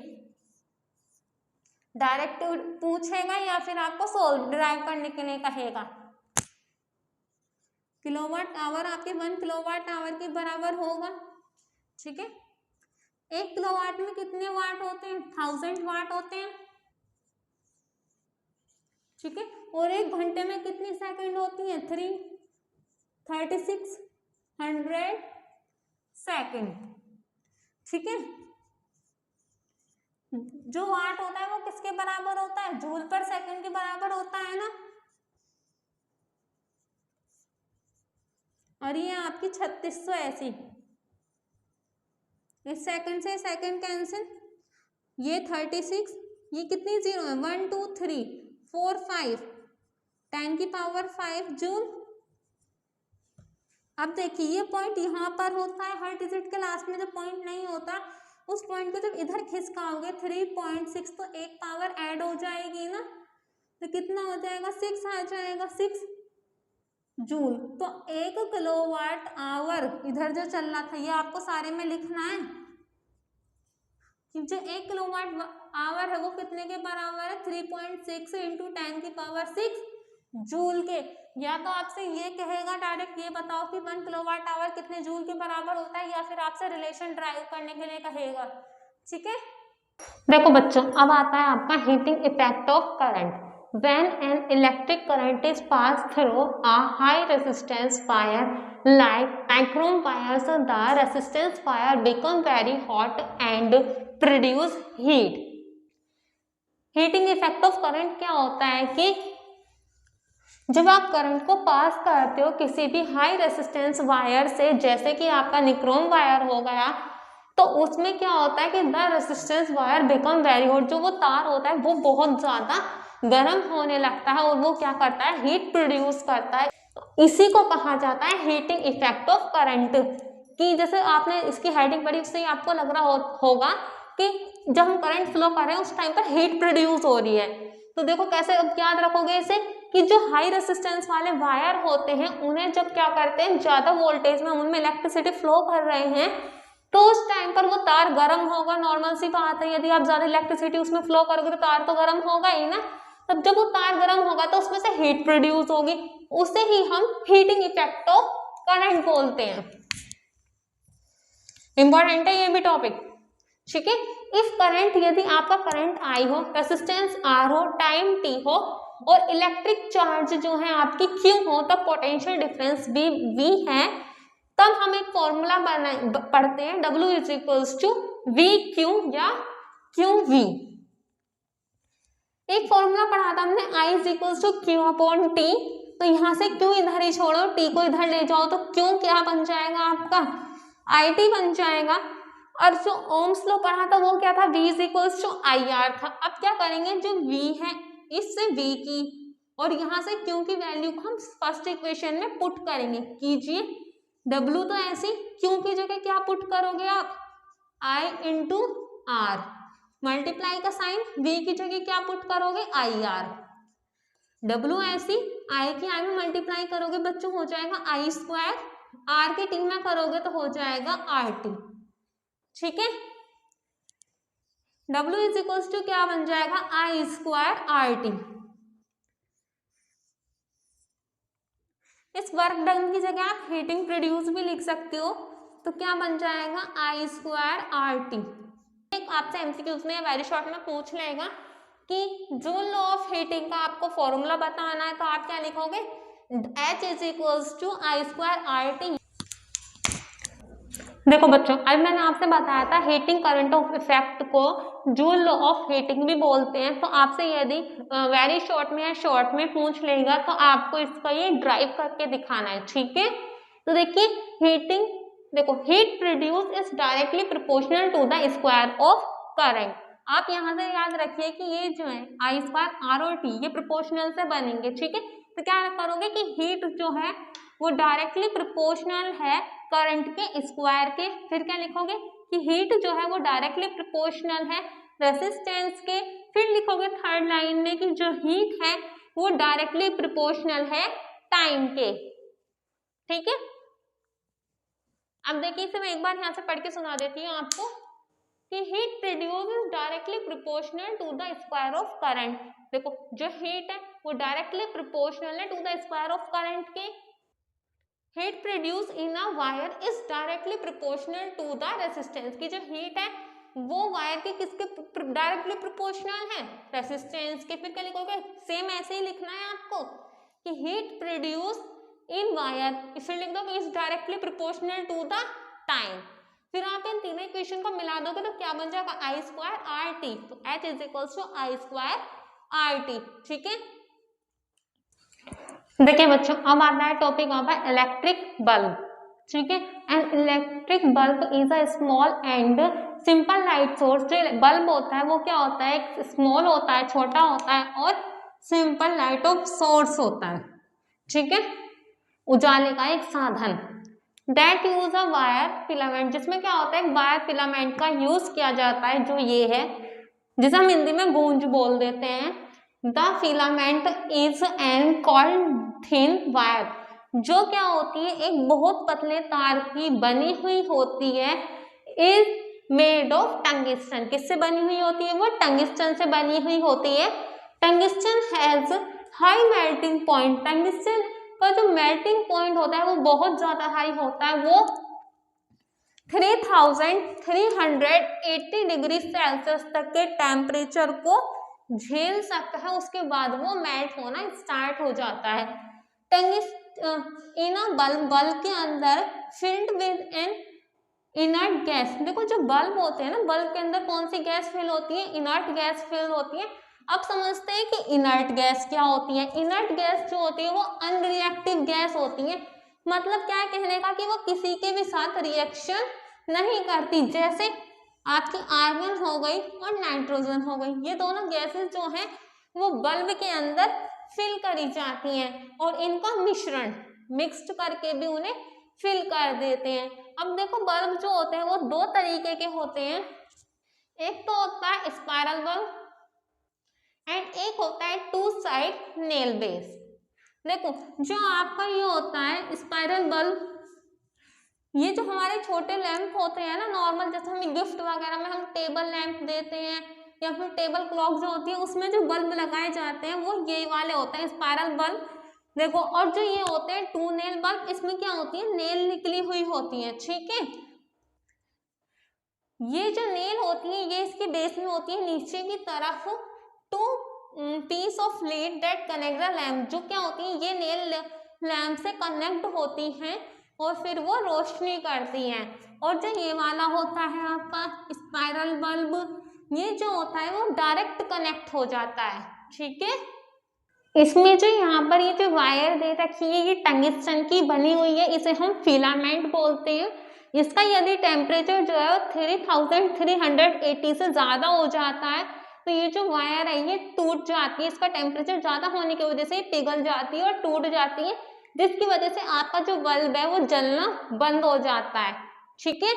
डायरेक्ट पूछेगा या फिर आपको सोल्व ड्राइव करने के लिए कहेगा। किलोवाट आवर आपके 1 किलोवाट आवर के बराबर होगा। ठीक है, 1 किलोवाट में कितने वाट होते हैं, 1000 वाट होते हैं। ठीक है, और 1 घंटे में कितनी सेकंड होती है, 3600 सेकंड। ठीक है, जो वाट होता है वो किसके बराबर होता है, जूल पर सेकंड के बराबर होता है ना। और ये आपकी 3600 ऐसी इस सेकंड से सेकंड कैंसिल, ये 36, ये कितनी जीरो है 1 2 3 4 5 10 की पावर 5 जूल। अब देखिए ये पॉइंट यहाँ पर होता है, हर डिजिट के लास्ट में जब पॉइंट नहीं होता उस पॉइंट को जब इधर खिसकाओगे 3.6 तो एक पावर ऐड हो जाएगी ना, तो कितना हो जाएगा 6 आ जाएगा, 6 जूल। तो 1 किलोवाट आवर इधर जो चल रहा था ये आपको सारे में लिखना है कि जो 1 किलोवाट आवर है वो कितने के बराबर है 3.6 इंटू 10 की पावर 6 जूल के। या तो आपसे ये कहेगा डायरेक्ट ये बताओ कि 1 किलोवाट आवर कितने जूल के बराबर होता है, या फिर आपसे रिलेशन ड्राइव करने के लिए कहेगा। ठीक है, देखो बच्चों अब आता है आपका heating effect of current. When an electric current is passed through a high resistance wire like nichrome wires, the resistance wire become very hot and produce heat. Heating effect of current क्या होता है कि जब आप current को पास करते हो किसी भी हाई रेसिस्टेंस वायर से, जैसे कि आपका निक्रोम वायर हो गया, तो उसमें क्या होता है कि the resistance wire become very hot, जो वो तार होता है वो बहुत ज्यादा गर्म होने लगता है और वो क्या करता है हीट प्रोड्यूस करता है। इसी को कहा जाता है हीटिंग इफेक्ट ऑफ करंट। कि जैसे आपने इसकी हेडिंग पढ़ी उससे आपको लग रहा होगा कि जब हम करंट फ्लो कर रहे हैं उस टाइम पर हीट प्रोड्यूस हो रही है। तो देखो कैसे अब याद रखोगे इसे कि जो हाई रेसिस्टेंस वाले वायर होते हैं उन्हें जब क्या करते हैं ज्यादा वोल्टेज में उनमें इलेक्ट्रिसिटी फ्लो कर रहे हैं तो उस टाइम पर वो तार गर्म होगा। नॉर्मल सी बात है, यदि आप ज्यादा इलेक्ट्रिसिटी उसमें फ्लो करोगे तो तार तो गर्म होगा ही ना। तब जब वो तार गर्म होगा तो उसमें से हीट प्रोड्यूस होगी, उसे ही हम हीटिंग इफेक्ट ऑफ करंट बोलते हैं। इंपॉर्टेंट है ये भी टॉपिक। ठीक है, इफ करंट यदि आपका करंट आई हो, रेसिस्टेंस आर हो, टाइम टी हो और इलेक्ट्रिक चार्ज जो है आपकी क्यू हो, तब पोटेंशियल डिफरेंस भी वी है, तब हम एक फॉर्मूला पढ़ते हैं W is equals to V Q या क्यू वी। एक फॉर्मूला पढ़ा था हमने I is equals to Q upon T. तो यहाँ से क्यू इधर ही छोड़ो, टी को इधर ले जाओ, तो क्यू क्या बन जाएगा आपका IT बन जाएगा। और जो ओम्स लॉ पढ़ा था वो क्या था V is equals to IR था। अब क्या करेंगे जो V है इससे V की और यहाँ से Q की वैल्यू को हम फर्स्ट इक्वेशन में पुट करेंगे। कीजिए W तो ऐसी, Q की जगह क्या पुट करोगे आप I इंटू R, मल्टीप्लाई का साइन, V की जगह क्या पुट करोगे IR। W ऐसी, I की I में मल्टीप्लाई करोगे बच्चों हो जाएगा I स्क्वायर, R के T में करोगे तो हो जाएगा RT। ठीक है, W इज इक्वल्स टू क्या बन जाएगा I स्क्वायर RT। इस वर्क डन की जगह आप हीटिंग प्रोड्यूस भी लिख सकते हो, तो क्या बन जाएगा I स्क्वायर RT। एक आपसे एमसीक्यूज में वेरी शॉर्ट में पूछ लेगा कि जूल लॉ ऑफ हीटिंग का आपको फॉर्मूला बताना है, तो आप क्या लिखोगे H is equals to I square RT। देखो बच्चों अब मैंने आपसे बताया था हीटिंग करंट ऑफ इफेक्ट को जूल लॉ ऑफ हीटिंग भी बोलते हैं। तो आपसे यदि वेरी शॉर्ट में या शॉर्ट में पूछ लेगा तो आपको इसका ये ड्राइव करके दिखाना है। ठीक है, तो देखिए हीटिंग, देखो heat produce is directly proportional to the square of current. आप यहाँ से याद रखिए कि ये जो है I स्क्वायर R और T ये प्रोपोर्शनल से बनेंगे। ठीक है, तो क्या करोगे कि हीट जो है वो डायरेक्टली प्रोपोर्शनल है करंट के स्क्वायर के। फिर क्या लिखोगे कि हीट जो है वो डायरेक्टली प्रोपोर्शनल है रेसिस्टेंस के। फिर लिखोगे थर्ड लाइन में कि जो हीट है वो डायरेक्टली प्रोपोर्शनल है टाइम के। ठीक है, अब देखिए इसे मैं एक बार यहाँ से पढ़ के सुना देती हूँ आपको कि heat produce is directly proportional to the square of current. देखो जो हीट है वो डायरेक्टली प्रोपोर्शनल है to the square of current के। Heat produce in a wire is directly proportional to the resistance, की जो हीट है वो वायर के किसके डायरेक्टली प्रोपोर्शनल है रेसिस्टेंस के। फिर क्या लिखोगे सेम ऐसे ही लिखना है आपको कि हीट प्रोड्यूस इन वायर, इसे लिख दो is directly proportional to the time. फिर आप इन तीनों इक्वेशन को मिला दोगे तो क्या बन जाएगा I स्क्वायर RT। तो H is equals to I square RT। ठीक है, देखिए बच्चों अब आता है टॉपिक वहां पर इलेक्ट्रिक बल्ब। ठीक है। An electric bulb is a small and simple light source. जो बल्ब होता है वो क्या होता है, एक स्मॉल होता है, छोटा होता है, और सिंपल लाइट ऑफ सोर्स होता है, ठीक है, उजाले का एक साधन। That use a wire filament, जिसमें क्या होता है, वायर फिलामेंट का यूज किया जाता है, जो ये है, जिसे हम हिंदी में गूंज बोल देते हैं। The filament is an called thin wire, जो क्या होती है, एक बहुत पतले तार की बनी हुई होती है। इज मेड ऑफ टंगिस्टन, किससे बनी हुई होती है, वो टंगिस्टन से बनी हुई होती है। Tungsten has high melting point, tungsten का जो मेल्टिंग पॉइंट होता है वो बहुत ज्यादा हाई होता है, वो 3380 डिग्री सेल्सियस तक के टेम्परेचर को झेल सकता है, उसके बाद वो मेल्ट होना स्टार्ट हो जाता है। इन अ बल्ब के अंदर filled with N inert gas, देखो जो बल्ब होते हैं ना, बल्ब के अंदर कौन सी गैस फिल होती है, इनर्ट गैस फिल होती है। अब समझते हैं कि इनर्ट गैस क्या होती है। इनर्ट गैस जो होती है वो अनरिएक्टिव गैस होती है, मतलब क्या है कहने का, कि वो किसी के भी साथ रिएक्शन नहीं करती। जैसे आपकी आर्गन हो गई और नाइट्रोजन हो गई, ये दोनों गैसेस जो हैं वो बल्ब के अंदर फिल करी जाती हैं, और इनका मिश्रण मिक्स्ड करके भी उन्हें फिल कर देते हैं। अब देखो बल्ब जो होते हैं वो दो तरीके के होते हैं, एक तो होता है स्पाइरल बल्ब एंड एक होता है टू साइड नेल बेस। देखो जो आपका ये होता है स्पाइरल बल्ब, ये जो हमारे छोटे लैंप होते हैं ना नॉर्मल, जैसे हमें गिफ्ट वगैरह में हम टेबल लैंप देते हैं, या फिर टेबल क्लॉक जो होती है उसमें जो बल्ब लगाए जाते हैं वो ये वाले होते हैं स्पाइरल बल्ब। देखो, और जो ये होते हैं टू नेल बल्ब, इसमें क्या होती है, नेल निकली हुई होती है, ठीक है। ये जो नेल होती है ये इसके बेस में होती है नीचे की तरफ, two piece of lead that connect the lamp, जो क्या होती है, ये नेल लैम्प से कनेक्ट होती हैं और फिर वो रोशनी करती हैं। और जो ये वाला होता है आपका स्पाइरल बल्ब, ये जो होता है वो डायरेक्ट कनेक्ट हो जाता है, ठीक है। इसमें जो यहाँ पर ये जो वायर दे रखी है ये टंगिस्टन की बनी हुई है, इसे हम फिलामेंट बोलते हैं। इसका यदि टेम्परेचर जो है 3380 से ज़्यादा हो जाता है तो ये जो वायर है ये टूट जाती है, इसका टेम्परेचर ज़्यादा होने की वजह से पिघल जाती है और टूट जाती है, जिसकी वजह से आपका जो बल्ब है वो जलना बंद हो जाता है, ठीक है।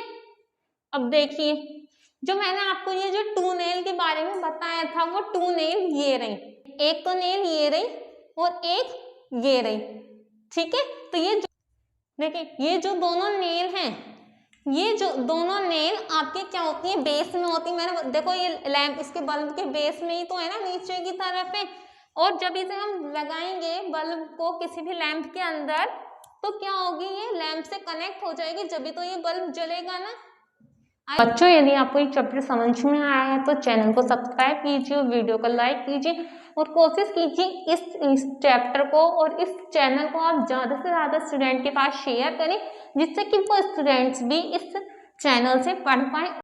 अब देखिए जो मैंने आपको ये जो टू नेल के बारे में बताया था, वो टू नेल ये रही, एक तो नेल ये रही और एक ये रही, ठीक है। तो ये देखिए ये जो दोनों नेल हैं, ये जो दोनों नेल आपके क्या होती है, बेस में होती है। मैंने देखो ये लैंप इसके बल्ब के बेस में ही तो है ना, नीचे की तरफ है, और जब इसे हम लगाएंगे बल्ब को किसी भी लैंप के अंदर तो क्या होगी, ये लैंप से कनेक्ट हो जाएगी, जब भी तो ये बल्ब जलेगा ना। बच्चों यदि आपको ये चैप्टर समझ में आया है तो चैनल को सब्सक्राइब कीजिए, वीडियो को लाइक कीजिए और कोशिश कीजिए इस चैप्टर को और इस चैनल को आप ज़्यादा से ज़्यादा स्टूडेंट के पास शेयर करें, जिससे कि वो स्टूडेंट्स भी इस चैनल से पढ़ पाएँ।